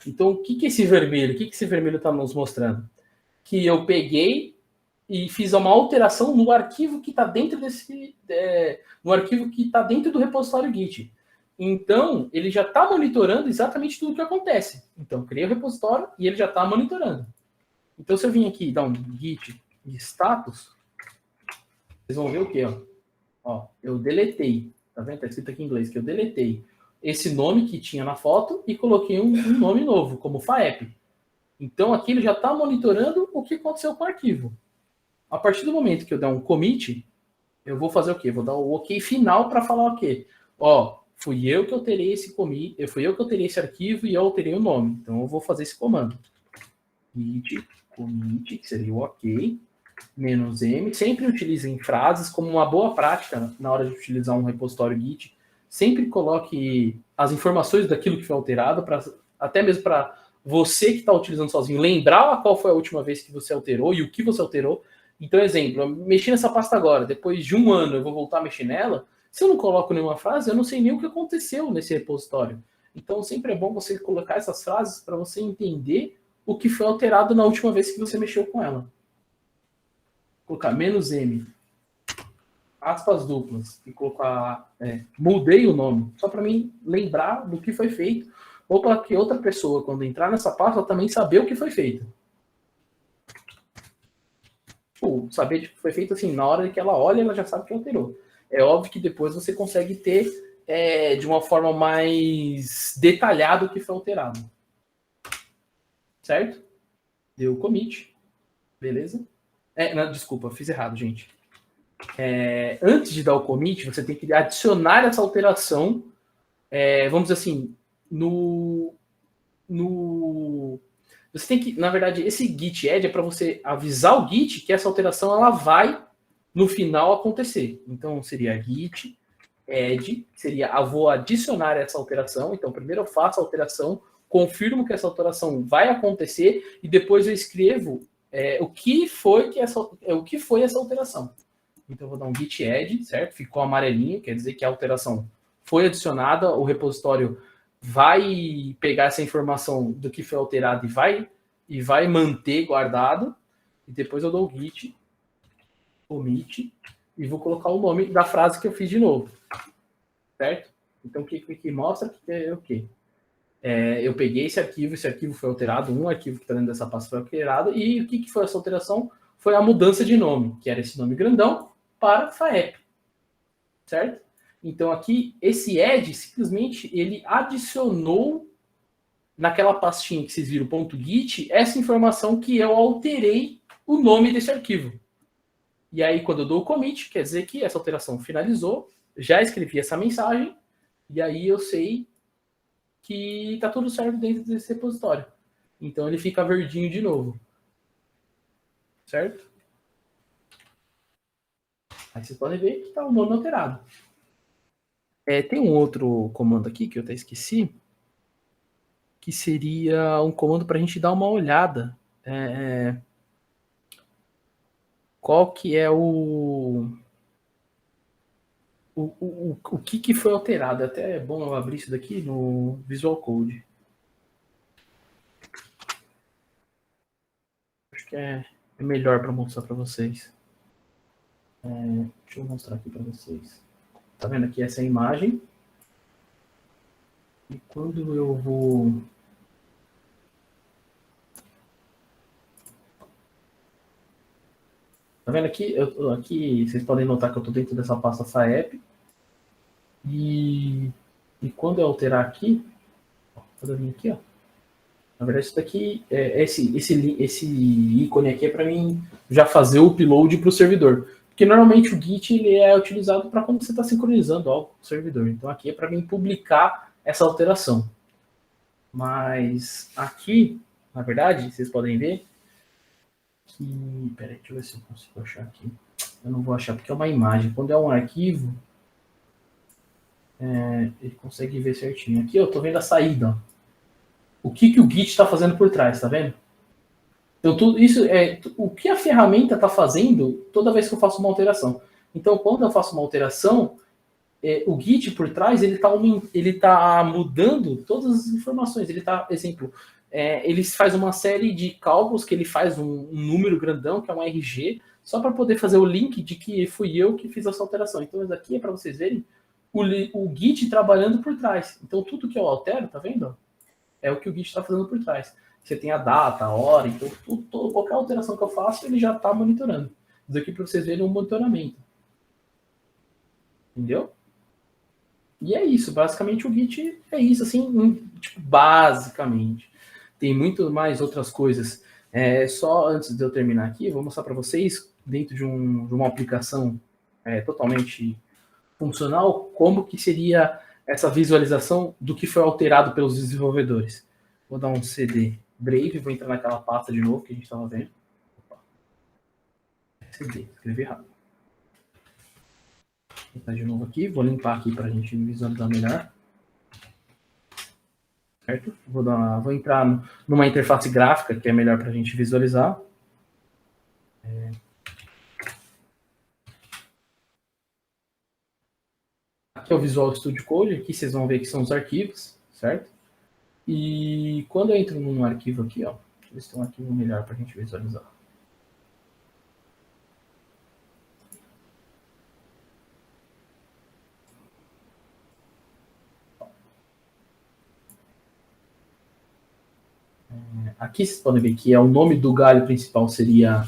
Então, o que é esse vermelho? O que esse vermelho está nos mostrando? Que eu peguei e fiz uma alteração no arquivo que está dentro no arquivo que está dentro do repositório Git. Então, ele já está monitorando exatamente tudo o que acontece. Então, criei o repositório e ele já está monitorando. Então, se eu vim aqui e dar um git status, vocês vão ver o quê? Ó, eu deletei. Tá vendo? Está escrito aqui em inglês que eu deletei esse nome que tinha na foto e coloquei um nome novo, como FAEP. Então, aqui ele já está monitorando o que aconteceu com o arquivo. a partir do momento que eu der um commit, eu vou fazer o quê? Vou dar o ok final para falar o quê? Ó, fui eu que alterei esse commit, fui eu que alterei esse arquivo e eu alterei o nome. Então eu vou fazer esse comando. Git commit, que seria o ok, -m. Sempre utilizem frases como uma boa prática na hora de utilizar um repositório Git. Sempre coloque as informações daquilo que foi alterado, até mesmo para você que está utilizando sozinho, lembrar qual foi a última vez que você alterou e o que você alterou. Então, exemplo, eu mexi nessa pasta agora, depois de um ano eu vou voltar a mexer nela. Se eu não coloco nenhuma frase, eu não sei nem o que aconteceu nesse repositório. Então, sempre é bom você colocar essas frases para você entender o que foi alterado na última vez que você mexeu com ela. Vou colocar -m, aspas duplas, e colocar mudei o nome, só para mim lembrar do que foi feito, ou para que outra pessoa, quando entrar nessa pasta, também saber o que foi feito. Saber de que foi feito assim, na hora que ela olha, ela já sabe que alterou. É óbvio que depois você consegue ter de uma forma mais detalhada o que foi alterado. Certo? Deu commit. Beleza? Não, desculpa, fiz errado, gente. Antes de dar o commit, você tem que adicionar essa alteração, vamos dizer assim, você tem que, na verdade, esse git add é para você avisar o git que essa alteração ela vai, no final, acontecer. Então, seria git add, seria vou adicionar essa alteração. Então, primeiro eu faço a alteração, confirmo que essa alteração vai acontecer e depois eu escrevo o que foi essa alteração. Então, eu vou dar um git add, certo? Ficou amarelinho, quer dizer que a alteração foi adicionada, o repositório vai pegar essa informação do que foi alterado e vai manter guardado. E depois eu dou o git commit e vou colocar o nome da frase que eu fiz de novo. Certo? Então, o que mostra que é o quê? Eu peguei esse arquivo foi alterado, um arquivo que está dentro dessa pasta foi alterado, e o que foi essa alteração? Foi a mudança de nome, que era esse nome grandão, para FAEP. Certo? Então, aqui, esse add, simplesmente, ele adicionou naquela pastinha que vocês viram, .git, essa informação que eu alterei o nome desse arquivo. E aí, quando eu dou o commit, quer dizer que essa alteração finalizou, já escrevi essa mensagem, e aí eu sei que está tudo certo dentro desse repositório. Então, ele fica verdinho de novo. Certo? Aí vocês podem ver que está o nome alterado. Tem um outro comando aqui que eu até esqueci, que seria um comando para a gente dar uma olhada. Qual que é o que foi alterado. Até é bom eu abrir isso daqui no Visual Code. Acho que é melhor para mostrar para vocês. Deixa eu mostrar aqui para vocês. Tá vendo aqui essa imagem? E quando eu vou... Tá vendo aqui? Aqui vocês podem notar que eu estou dentro dessa pasta FAEP. E quando eu alterar aqui, quando eu vir aqui, ó, na verdade isso daqui, esse ícone aqui é para mim já fazer o upload para o servidor. Porque normalmente o Git ele é utilizado para quando você está sincronizando algo com o servidor. Então aqui é para mim publicar essa alteração. Mas aqui, na verdade, vocês podem ver que... Peraí, deixa eu ver se eu consigo achar aqui. Eu não vou achar porque é uma imagem. Quando é um arquivo, ele consegue ver certinho. Aqui eu tô vendo a saída. Ó. O que o Git está fazendo por trás, tá vendo? Então, tudo isso o que a ferramenta está fazendo toda vez que eu faço uma alteração. Então, quando eu faço uma alteração, o Git por trás ele tá mudando todas as informações. Ele está, exemplo, ele faz uma série de cálculos que ele faz um número grandão, que é um RG, só para poder fazer o link de que fui eu que fiz essa alteração. Então, isso aqui é para vocês verem o Git trabalhando por trás. Então, tudo que eu altero, tá vendo? É o que o Git está fazendo por trás. Você tem a data, a hora, então qualquer alteração que eu faço, ele já está monitorando. Isso aqui para vocês verem um monitoramento. Entendeu? E é isso, basicamente o Git é isso, assim, tipo, basicamente. Tem muito mais outras coisas. Só antes de eu terminar aqui, vou mostrar para vocês dentro de uma aplicação totalmente funcional, como que seria essa visualização do que foi alterado pelos desenvolvedores. Vou dar um CD Brave, vou entrar naquela pasta de novo que a gente estava vendo. Opa. CD, escrevi errado. Vou entrar de novo aqui, vou limpar aqui para a gente visualizar melhor. Certo? Vou entrar numa interface gráfica que é melhor para a gente visualizar. Aqui é o Visual Studio Code, aqui vocês vão ver que são os arquivos, certo? E quando eu entro num arquivo aqui, ó, deixa eu ver se tem um arquivo melhor para a gente visualizar. Aqui vocês podem ver que o nome do galho principal seria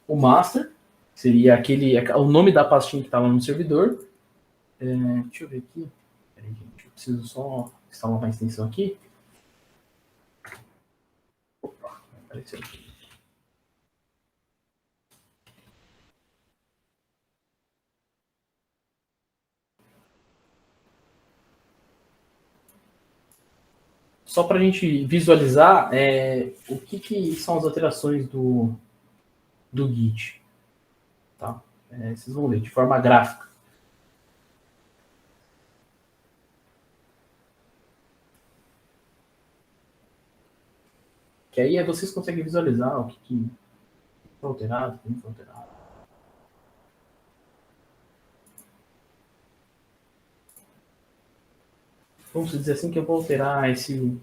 o master, seria o nome da pastinha que está lá no servidor. Deixa eu ver aqui. Peraí, gente, eu preciso só instalar uma extensão aqui. Opa, apareceu aqui. Só para a gente visualizar o que são as alterações do Git. Tá? Vocês vão ver de forma gráfica. Que aí vocês conseguem visualizar o que foi alterado, o que não foi alterado. Vamos dizer assim que eu vou alterar esse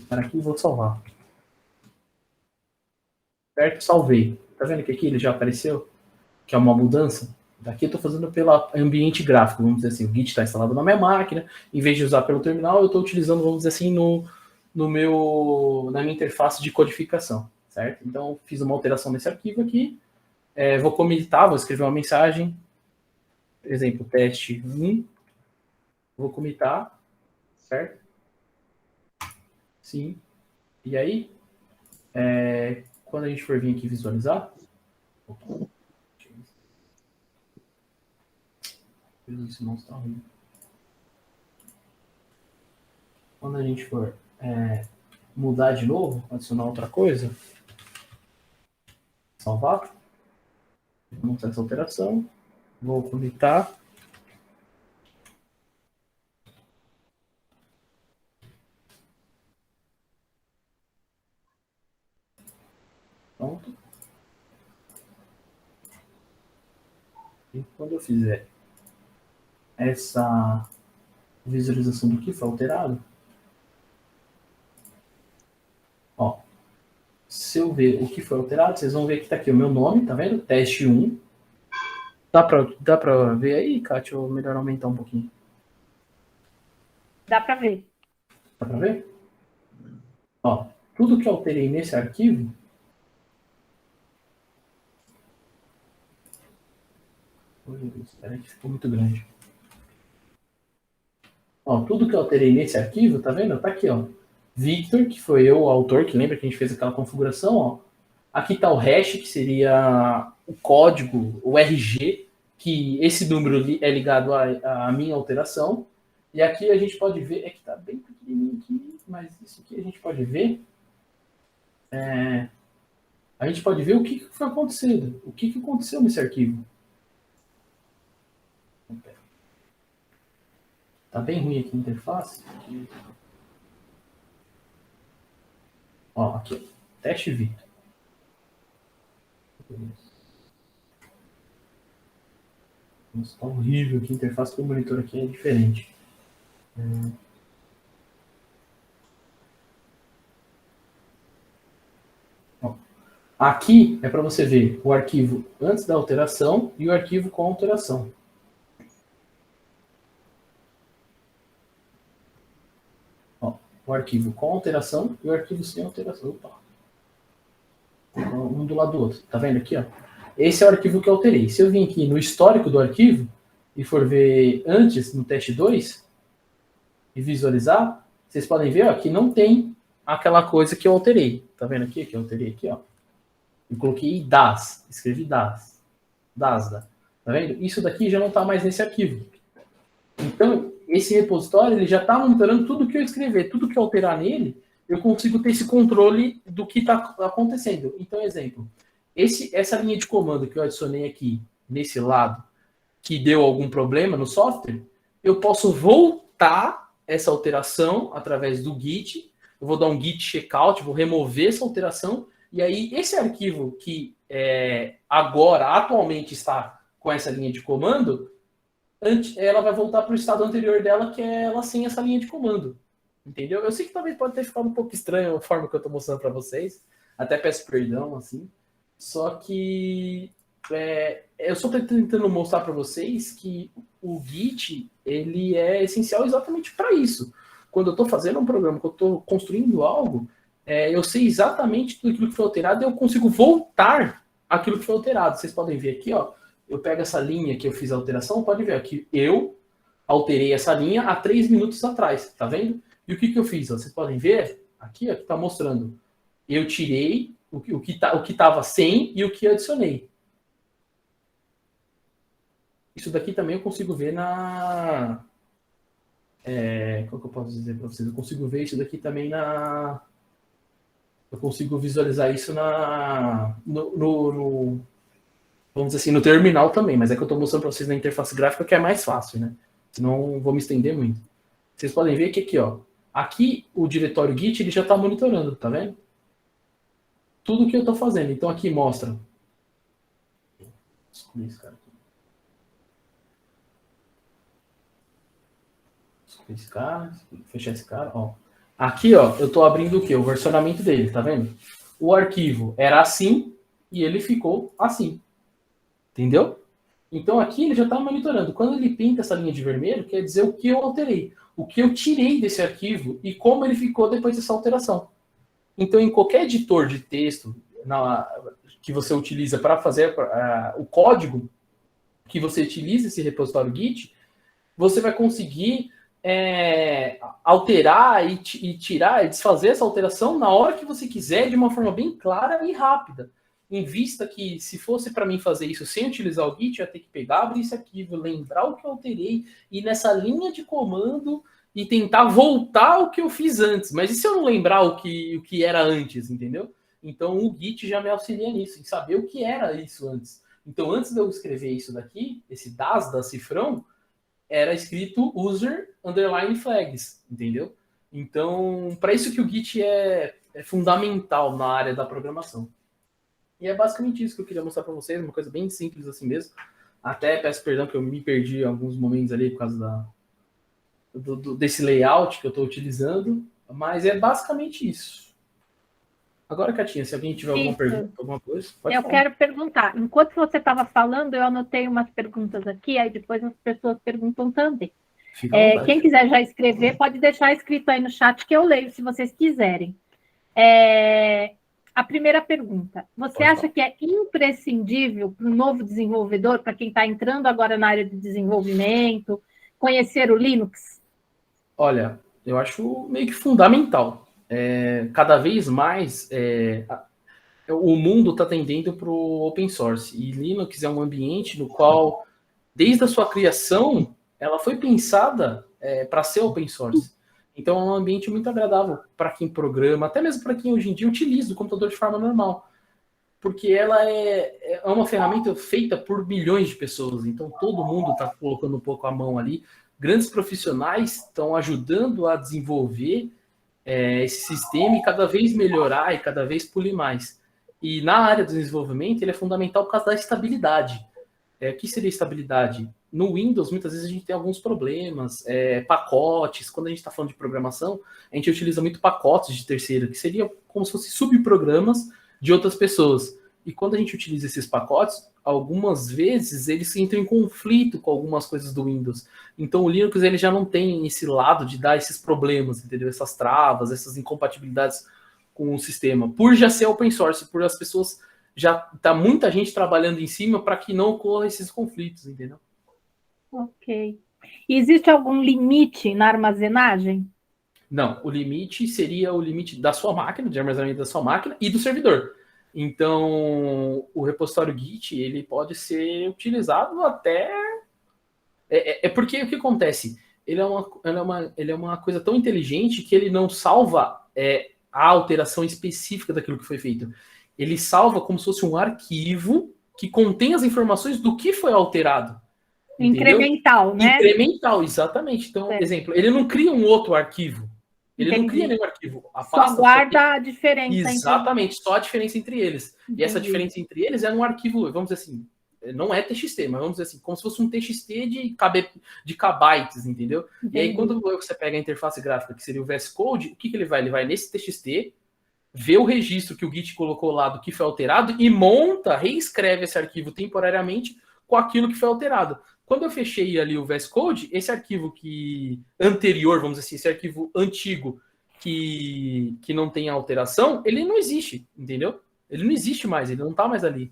cara aqui e vou salvar. Certo? Salvei. Tá vendo que aqui ele já apareceu? Que é uma mudança? Daqui eu estou fazendo pelo ambiente gráfico, vamos dizer assim. O Git está instalado na minha máquina. Em vez de usar pelo terminal, eu estou utilizando, vamos dizer assim, na minha interface de codificação. Certo? Então, fiz uma alteração nesse arquivo aqui. Vou comitar, vou escrever uma mensagem. Por exemplo, teste 1. Vou comitar. Certo? Sim. E aí, quando a gente for vir aqui visualizar... Esse monstro tá ruim. Quando a gente for mudar de novo, adicionar outra coisa, salvar, vou mostrar essa alteração, vou comitar. Pronto. E quando eu fizer essa visualização do que foi alterado, ó, se eu ver o que foi alterado, vocês vão ver que tá aqui o meu nome, tá vendo? Teste 1. Dá pra ver aí, Kátia? Ou melhor aumentar um pouquinho? Dá para ver. Dá pra ver? Ó, tudo que eu alterei nesse arquivo, espera que ficou muito grande. Ó, tudo que eu alterei nesse arquivo, tá vendo? Tá aqui, ó. Victor, que foi eu, o autor, que lembra que a gente fez aquela configuração, ó. Aqui tá o hash, que seria o código, o RG, que esse número é ligado à minha alteração. E aqui a gente pode ver, que tá bem pequenininho aqui, mas isso aqui a gente pode ver. A gente pode ver o que foi acontecendo, o que aconteceu nesse arquivo. Tá bem ruim aqui a interface. Ó, aqui, teste Victor. Nossa, tá horrível aqui, a interface do monitor aqui é diferente. Ó, aqui é para você ver o arquivo antes da alteração e o arquivo com alteração. Ó, o arquivo com alteração e o arquivo sem alteração. Opa. Um do lado do outro. Tá vendo aqui, ó? Esse é o arquivo que eu alterei. Se eu vim aqui no histórico do arquivo e for ver antes, no teste 2, e visualizar, vocês podem ver, ó, que não tem aquela coisa que eu alterei. Tá vendo aqui? Que eu alterei aqui, ó. Eu coloquei das, escrevi das, dasda. Tá vendo? Isso daqui já não está mais nesse arquivo. Então, esse repositório ele já está monitorando tudo que eu escrever, tudo que eu alterar nele, eu consigo ter esse controle do que está acontecendo. Então, exemplo, essa linha de comando que eu adicionei aqui, nesse lado, que deu algum problema no software, eu posso voltar essa alteração através do Git, eu vou dar um Git checkout, vou remover essa alteração, e aí esse arquivo que agora, atualmente está com essa linha de comando, ela vai voltar para o estado anterior dela, que é ela sem essa linha de comando. Entendeu? Eu sei que talvez pode ter ficado um pouco estranho a forma que eu estou mostrando para vocês. Até peço perdão, assim. Só que eu só estou tentando mostrar para vocês que o Git ele é essencial exatamente para isso. Quando eu estou fazendo um programa, quando eu estou construindo algo, eu sei exatamente tudo aquilo que foi alterado e eu consigo voltar aquilo que foi alterado. Vocês podem ver aqui, ó. Eu pego essa linha que eu fiz a alteração, pode ver aqui, eu alterei essa linha há 3 minutos atrás, tá vendo? E o que eu fiz? Ó, vocês podem ver aqui, ó, que tá mostrando. Eu tirei o que estava sem e o que adicionei. Isso daqui também eu consigo ver na... como que eu posso dizer para vocês? Eu consigo ver isso daqui também na... Eu consigo visualizar isso vamos dizer assim, no terminal também, mas é que eu estou mostrando para vocês na interface gráfica que é mais fácil, né? Senão vou me estender muito. Vocês podem ver que aqui, ó, aqui o diretório Git ele já está monitorando, tá vendo? Tudo que eu estou fazendo. Então aqui mostra. Excluir esse cara aqui. Excluir esse cara, fechar esse cara, ó. Aqui, ó, eu estou abrindo o quê? O versionamento dele, tá vendo? O arquivo era assim e ele ficou assim. Entendeu? Então aqui ele já está monitorando. Quando ele pinta essa linha de vermelho, quer dizer o que eu alterei, o que eu tirei desse arquivo e como ele ficou depois dessa alteração. Então, em qualquer editor de texto que você utiliza para fazer o código que você utiliza esse repositório Git, você vai conseguir alterar e tirar e desfazer essa alteração na hora que você quiser, de uma forma bem clara e rápida. Em vista que, se fosse para mim fazer isso sem utilizar o Git, eu ia ter que pegar, abrir esse arquivo, lembrar o que eu alterei, e nessa linha de comando e tentar voltar ao que eu fiz antes. Mas e se eu não lembrar o que era antes, entendeu? Então o Git já me auxilia nisso, em saber o que era isso antes. Então antes de eu escrever isso daqui, esse das da cifrão, era escrito user underline flags, entendeu? Então, para isso que o Git é fundamental na área da programação. E é basicamente isso que eu queria mostrar para vocês, uma coisa bem simples assim mesmo. Até peço perdão que eu me perdi em alguns momentos ali por causa desse layout que eu estou utilizando, mas é basicamente isso. Agora, Catinha, se alguém tiver alguma pergunta, alguma coisa, pode falar. Eu quero perguntar. Enquanto você estava falando, eu anotei umas perguntas aqui, aí depois as pessoas perguntam também. Quem quiser já escrever, pode deixar escrito aí no chat que eu leio, se vocês quiserem. A primeira pergunta, você acha que é imprescindível para o novo desenvolvedor, para quem está entrando agora na área de desenvolvimento, conhecer o Linux? Olha, eu acho meio que fundamental. Cada vez mais o mundo está tendendo para o open source, e Linux é um ambiente no qual, desde a sua criação, ela foi pensada para ser open source. Então é um ambiente muito agradável para quem programa, até mesmo para quem hoje em dia utiliza o computador de forma normal. Porque ela é uma ferramenta feita por milhões de pessoas, então todo mundo está colocando um pouco a mão ali. Grandes profissionais estão ajudando a desenvolver esse sistema e cada vez melhorar e cada vez polir mais. E na área do desenvolvimento ele é fundamental por causa da estabilidade. O que seria estabilidade? No Windows, muitas vezes a gente tem alguns problemas, pacotes. Quando a gente está falando de programação, a gente utiliza muito pacotes de terceiro, que seria como se fossem subprogramas de outras pessoas. E quando a gente utiliza esses pacotes, algumas vezes eles entram em conflito com algumas coisas do Windows. Então o Linux ele já não tem esse lado de dar esses problemas, entendeu? Essas travas, essas incompatibilidades com o sistema. Por já ser open source, por as pessoas... Já tá muita gente trabalhando em cima para que não ocorra esses conflitos, entendeu? Ok. E existe algum limite na armazenagem? Não, o limite seria o limite da sua máquina, de armazenamento da sua máquina e do servidor. Então, o repositório Git, ele pode ser utilizado até... porque o que acontece? Ele é uma coisa tão inteligente que ele não salva a alteração específica daquilo que foi feito. Ele salva como se fosse um arquivo que contém as informações do que foi alterado. Entendeu? Incremental, né? Incremental, exatamente. Então, exemplo, ele não cria um outro arquivo. Ele não cria nenhum arquivo. A só guarda a diferença. Exatamente, só a diferença entre eles. Entendi. E essa diferença entre eles é um arquivo, vamos dizer assim, não é TXT, mas vamos dizer assim, como se fosse um TXT de kbytes, entendeu? Entendi. E aí, quando você pega a interface gráfica, que seria o VS Code, o que ele vai? Ele vai nesse TXT, vê o registro que o Git colocou lá do que foi alterado e reescreve esse arquivo temporariamente com aquilo que foi alterado. Quando eu fechei ali o VS Code, esse arquivo anterior, vamos dizer assim, esse arquivo antigo que não tem alteração, ele não existe, entendeu? Ele não existe mais, ele não está mais ali.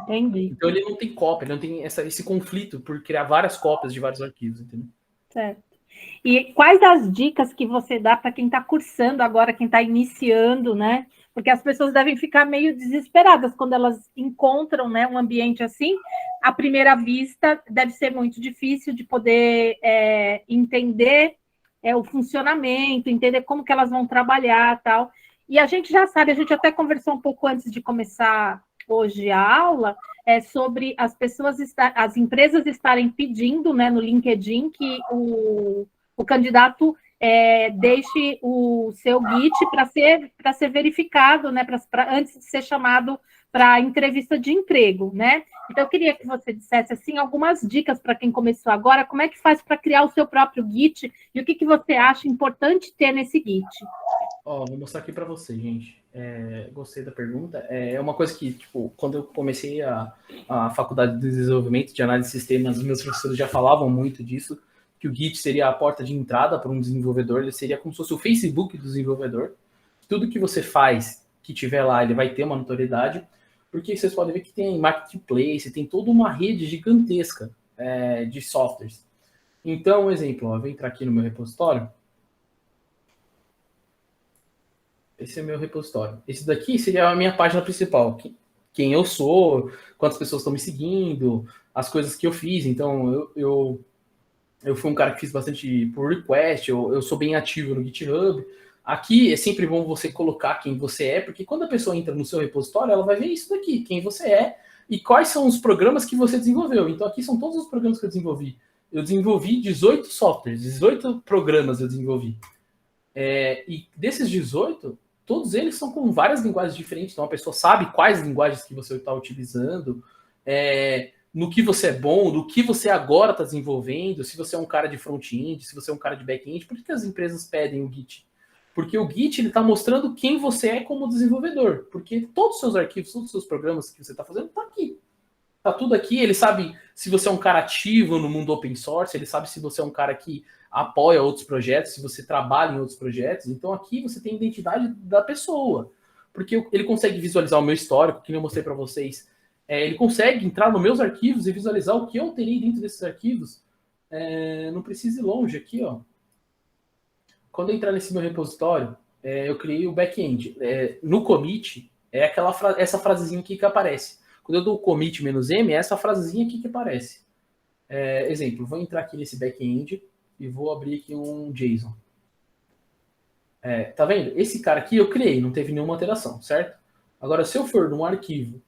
Entendi. Então ele não tem cópia, ele não tem esse conflito por criar várias cópias de vários arquivos, entendeu? Certo. E quais as dicas que você dá para quem está cursando agora, quem está iniciando, né? Porque as pessoas devem ficar meio desesperadas quando elas encontram, né, um ambiente assim. À primeira vista, deve ser muito difícil de poder entender o funcionamento, entender como que elas vão trabalhar, tal. E a gente já sabe, a gente até conversou um pouco antes de começar hoje a aula, sobre as empresas estarem pedindo, né, no LinkedIn que o candidato deixe o seu Git para ser verificado, né, antes de ser chamado para entrevista de emprego, né? Então, eu queria que você dissesse, assim, algumas dicas para quem começou agora, como é que faz para criar o seu próprio Git e o que você acha importante ter nesse Git? Vou mostrar aqui para você, gente. Gostei da pergunta. É uma coisa que, tipo, quando eu comecei a faculdade de desenvolvimento de análise de sistemas, meus professores já falavam muito disso, que o Git seria a porta de entrada para um desenvolvedor, ele seria como se fosse o Facebook do desenvolvedor. Tudo que você faz, que tiver lá, ele vai ter uma notoriedade, porque vocês podem ver que tem marketplace, tem toda uma rede gigantesca de softwares. Então, um exemplo, eu vou entrar aqui no meu repositório. Esse é o meu repositório. Esse daqui seria a minha página principal. Quem eu sou, quantas pessoas estão me seguindo, as coisas que eu fiz. Então, eu fui um cara que fiz bastante por request, eu sou bem ativo no GitHub. Aqui é sempre bom você colocar quem você é, porque quando a pessoa entra no seu repositório, ela vai ver isso daqui, quem você é e quais são os programas que você desenvolveu. Então, aqui são todos os programas que eu desenvolvi. Eu desenvolvi 18 softwares, 18 programas eu desenvolvi. E desses 18, todos eles são com várias linguagens diferentes, então a pessoa sabe quais linguagens que você está utilizando, no que você é bom, no que você agora está desenvolvendo, se você é um cara de front-end, se você é um cara de back-end. Por que as empresas pedem o Git? Porque o Git está mostrando quem você é como desenvolvedor, porque todos os seus arquivos, todos os seus programas que você está fazendo, está aqui. Está tudo aqui, ele sabe se você é um cara ativo no mundo open source, ele sabe se você é um cara que apoia outros projetos, se você trabalha em outros projetos. Então aqui você tem a identidade da pessoa, porque ele consegue visualizar o meu histórico, que eu mostrei para vocês. Ele consegue entrar nos meus arquivos e visualizar o que eu terei dentro desses arquivos. Não precisa ir longe aqui, ó. Quando eu entrar nesse meu repositório, eu criei o back-end. No commit, essa frasezinha aqui que aparece. Quando eu dou o commit "-m", é essa frasezinha aqui que aparece. Exemplo, vou entrar aqui nesse back-end e vou abrir aqui um JSON. Tá vendo? Esse cara aqui eu criei, não teve nenhuma alteração, certo? Agora, se eu for num arquivo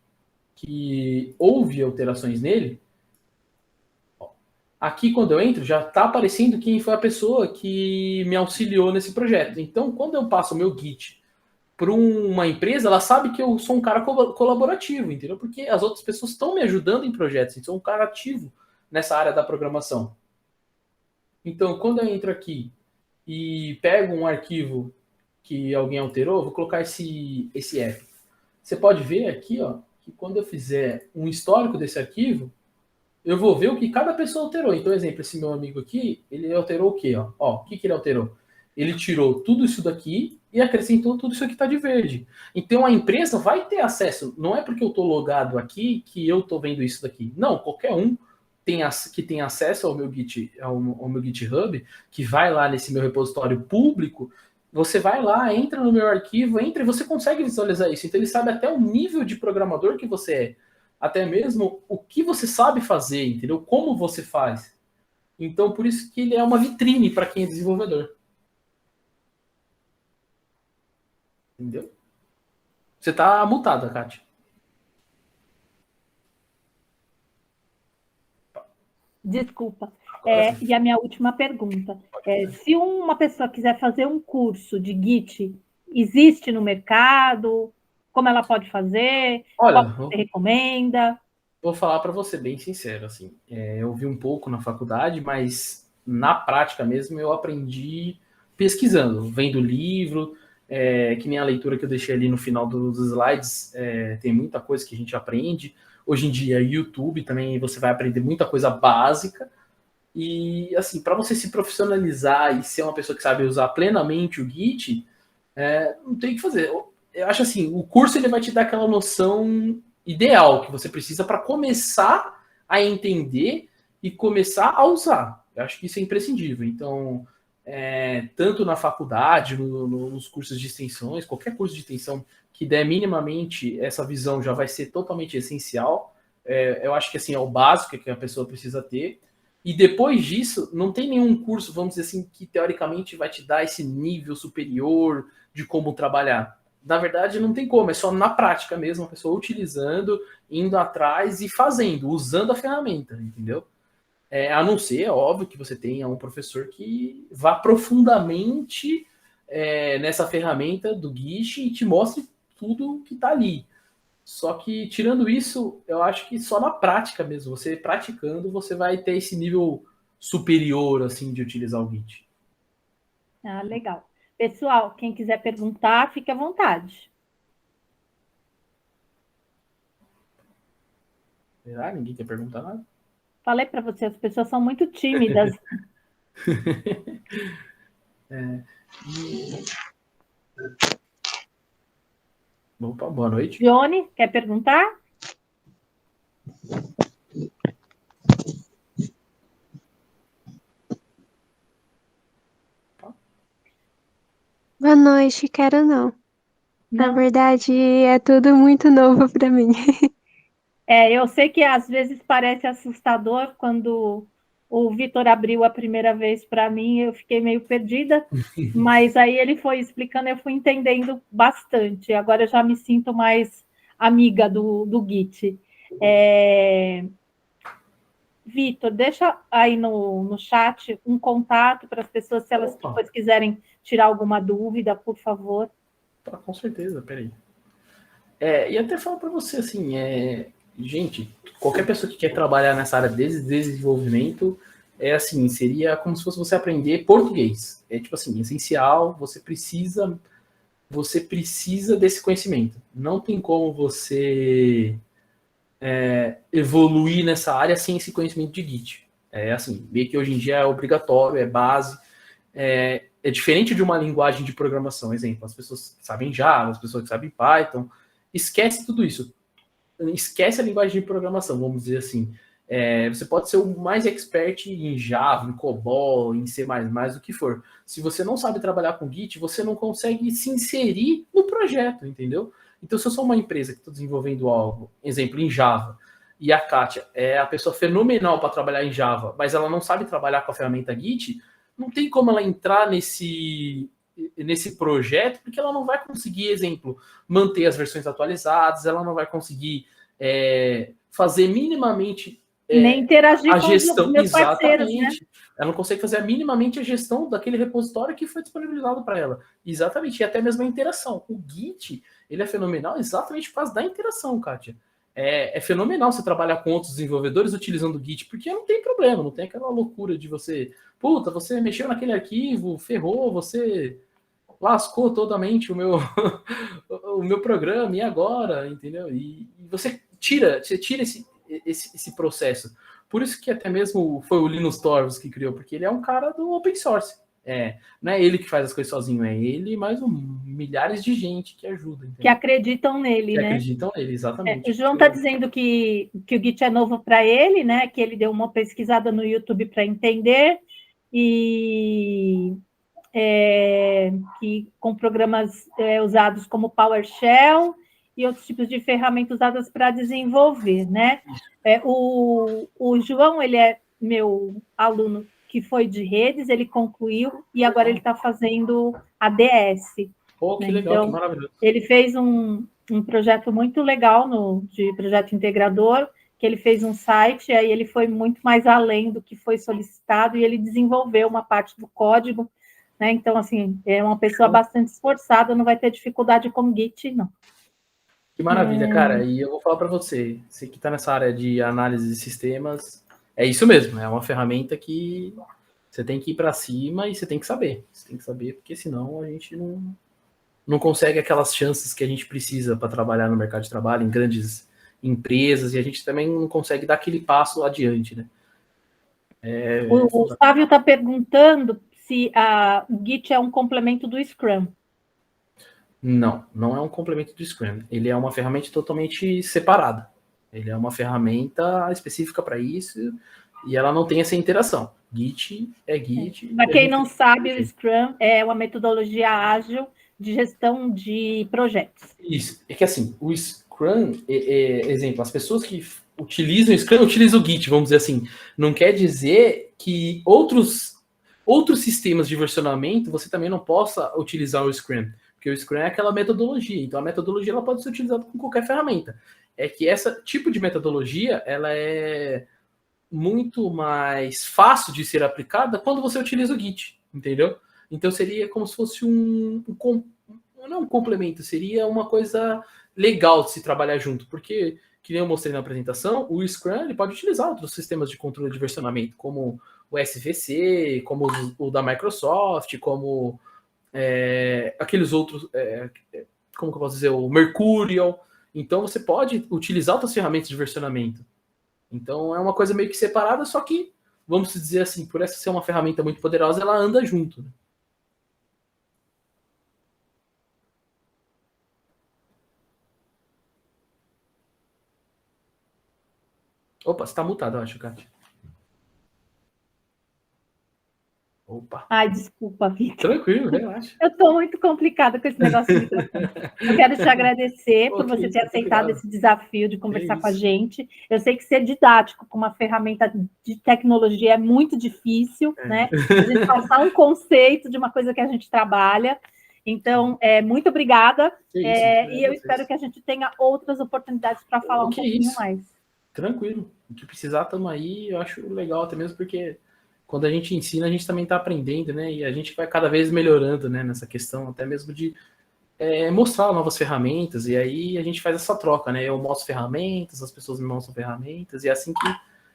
que houve alterações nele, aqui quando eu entro, já está aparecendo quem foi a pessoa que me auxiliou nesse projeto. Então, quando eu passo o meu Git para uma empresa, ela sabe que eu sou um cara colaborativo, entendeu? Porque as outras pessoas estão me ajudando em projetos, eu sou um cara ativo nessa área da programação. Então, quando eu entro aqui e pego um arquivo que alguém alterou, vou colocar esse F. Você pode ver aqui, ó, que quando eu fizer um histórico desse arquivo, eu vou ver o que cada pessoa alterou. Então, exemplo, esse meu amigo aqui, ele alterou o quê? O que ele alterou? Ele tirou tudo isso daqui e acrescentou tudo isso aqui que está de verde. Então, a empresa vai ter acesso. Não é porque eu estou logado aqui que eu estou vendo isso daqui. Não, qualquer um que tem acesso ao meu GitHub, que vai lá nesse meu repositório público, Você vai lá, entra no meu arquivo, entra e você consegue visualizar isso. Então ele sabe até o nível de programador que você é, até mesmo o que você sabe fazer, entendeu? Como você faz. Então por isso que ele é uma vitrine para quem é desenvolvedor. Entendeu? Você tá mutada, Kátia. Desculpa. Agora sim. E a minha última pergunta. Se uma pessoa quiser fazer um curso de Git, existe no mercado? Como ela pode fazer? Qual Olha, que você recomenda? vou falar para você bem sincero, assim, eu vi um pouco na faculdade, mas na prática mesmo eu aprendi pesquisando, vendo livro, que nem a leitura que eu deixei ali no final dos slides, tem muita coisa que a gente aprende. Hoje em dia, YouTube também você vai aprender muita coisa básica. E assim, para você se profissionalizar e ser uma pessoa que sabe usar plenamente o Git, não tem o que fazer. Eu acho assim, o curso ele vai te dar aquela noção ideal que você precisa para começar a entender e começar a usar. Eu acho que isso é imprescindível. Então, tanto na faculdade, nos cursos de extensões, qualquer curso de extensão que der minimamente essa visão já vai ser totalmente essencial. Eu acho que assim é o básico que a pessoa precisa ter. E depois disso, não tem nenhum curso, vamos dizer assim, que teoricamente vai te dar esse nível superior de como trabalhar. Na verdade, não tem como, é só na prática mesmo, a pessoa utilizando, indo atrás e fazendo, usando a ferramenta, entendeu? A não ser, é óbvio, que você tenha um professor que vá profundamente nessa ferramenta do Git e te mostre tudo que está ali. Só que, tirando isso, eu acho que só na prática mesmo, você praticando, você vai ter esse nível superior, assim, de utilizar o Git. Ah, legal. Pessoal, quem quiser perguntar, fique à vontade. Será? Ninguém quer perguntar nada? Falei para você, as pessoas são muito tímidas. Opa, boa noite. Johnny, quer perguntar? Boa noite, quero não. Na Não. verdade, é tudo muito novo para mim. Eu sei que às vezes parece assustador quando o Vitor abriu a primeira vez para mim, eu fiquei meio perdida, mas aí ele foi explicando, eu fui entendendo bastante. Agora eu já me sinto mais amiga do Git. Vitor, deixa aí no chat um contato para as pessoas, se elas Opa, depois quiserem tirar alguma dúvida, por favor. tá, com certeza, peraí. E até falar para você, assim, gente, qualquer pessoa que quer trabalhar nessa área de desenvolvimento, assim, seria como se fosse você aprender português. É tipo assim, essencial, você precisa desse conhecimento. Não tem como você evoluir nessa área sem esse conhecimento de Git. É assim, meio que hoje em dia é obrigatório, é base. É diferente de uma linguagem de programação. Exemplo, as pessoas que sabem Java, as pessoas que sabem Python. Esquece tudo isso. Esquece a linguagem de programação, vamos dizer assim. Você pode ser o mais expert em Java, em COBOL, em C++, o que for. Se você não sabe trabalhar com Git, você não consegue se inserir no projeto, entendeu? Então, se eu sou uma empresa que estou desenvolvendo algo, exemplo, em Java, e a Kátia é a pessoa fenomenal para trabalhar em Java, mas ela não sabe trabalhar com a ferramenta Git, não tem como ela entrar nesse projeto, porque ela não vai conseguir, exemplo, manter as versões atualizadas, ela não vai conseguir fazer minimamente Nem interagir a com os gestão, meus parceiros, né? exatamente. Ela não consegue fazer minimamente a gestão daquele repositório que foi disponibilizado para ela. Exatamente, e até mesmo a interação. O Git, ele é fenomenal exatamente por causa da interação, Kátia. É fenomenal você trabalhar com outros desenvolvedores utilizando o Git, porque não tem problema, não tem aquela loucura de você, puta, você mexeu naquele arquivo, ferrou, você lascou totalmente o meu programa, e agora, entendeu? E você tira esse processo. Por isso que até mesmo foi o Linus Torvalds que criou, porque ele é um cara do open source. Não é ele que faz as coisas sozinho, é ele e mais milhares de gente que ajuda. Entendeu? Que acreditam nele, que né? acreditam nele, exatamente. O João está dizendo que o Git é novo para ele, né? Que ele deu uma pesquisada no YouTube para entender. E com programas usados como PowerShell e outros tipos de ferramentas usadas para desenvolver, né? O João, ele é meu aluno que foi de redes, ele concluiu e agora ele está fazendo ADS. Pô, que né? legal, Então, que maravilhoso. ele fez um projeto muito legal de projeto integrador, que ele fez um site, e aí ele foi muito mais além do que foi solicitado, e ele desenvolveu uma parte do código, né? Então, assim, é uma pessoa bastante esforçada, não vai ter dificuldade com Git, não. Que maravilha, cara. E eu vou falar para você que está nessa área de análise de sistemas, é isso mesmo, é uma ferramenta que você tem que ir para cima e você tem que saber. Você tem que saber, porque senão a gente não consegue aquelas chances que a gente precisa para trabalhar no mercado de trabalho, em grandes empresas, e a gente também não consegue dar aquele passo adiante, né? O Sávio está perguntando se o Git é um complemento do Scrum. Não é um complemento do Scrum. Ele é uma ferramenta totalmente separada. Ele é uma ferramenta específica para isso e ela não tem essa interação. Git é Git. Para quem não sabe, o Scrum é uma metodologia ágil de gestão de projetos. Isso. É que assim, o Scrum, exemplo, as pessoas que utilizam o Scrum utilizam o Git, vamos dizer assim. Não quer dizer que outros sistemas de versionamento você também não possa utilizar o Scrum. Porque o Scrum é aquela metodologia. Então, a metodologia ela pode ser utilizada com qualquer ferramenta. É que esse tipo de metodologia ela é muito mais fácil de ser aplicada quando você utiliza o Git, entendeu? Então, seria como se fosse não um complemento, seria uma coisa legal de se trabalhar junto. Porque, que nem eu mostrei na apresentação, o Scrum ele pode utilizar outros sistemas de controle de versionamento, como o SVC, como o da Microsoft, como aqueles outros, como que eu posso dizer, o Mercurial. Então você pode utilizar outras ferramentas de versionamento. Então é uma coisa meio que separada, só que, vamos dizer assim, por essa ser uma ferramenta muito poderosa, ela anda junto. Né? Opa, você está mutado, eu acho, Kátia. Opa. Ai, desculpa, Vitor. Tranquilo, relaxa. Eu estou muito complicada com esse negócio de microfone. Eu quero te agradecer por você ter aceitado esse desafio de conversar com a gente. Eu sei que ser didático com uma ferramenta de tecnologia é muito difícil, né? A gente passar um conceito de uma coisa que a gente trabalha. Então, muito obrigada. E eu espero que a gente tenha outras oportunidades para falar um pouquinho mais. Tranquilo. O que precisar, estamos aí. Eu acho legal até mesmo porque quando a gente ensina, a gente também está aprendendo, né? E a gente vai cada vez melhorando, né? Nessa questão, até mesmo de mostrar novas ferramentas. E aí a gente faz essa troca, né? Eu mostro ferramentas, as pessoas me mostram ferramentas, e é assim que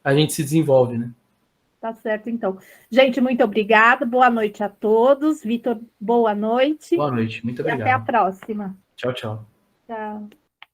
a gente se desenvolve, né? Tá certo, então. Gente, muito obrigada. Boa noite a todos. Vitor, boa noite. Boa noite. Muito obrigado. E até a próxima. Tchau, tchau. Tchau.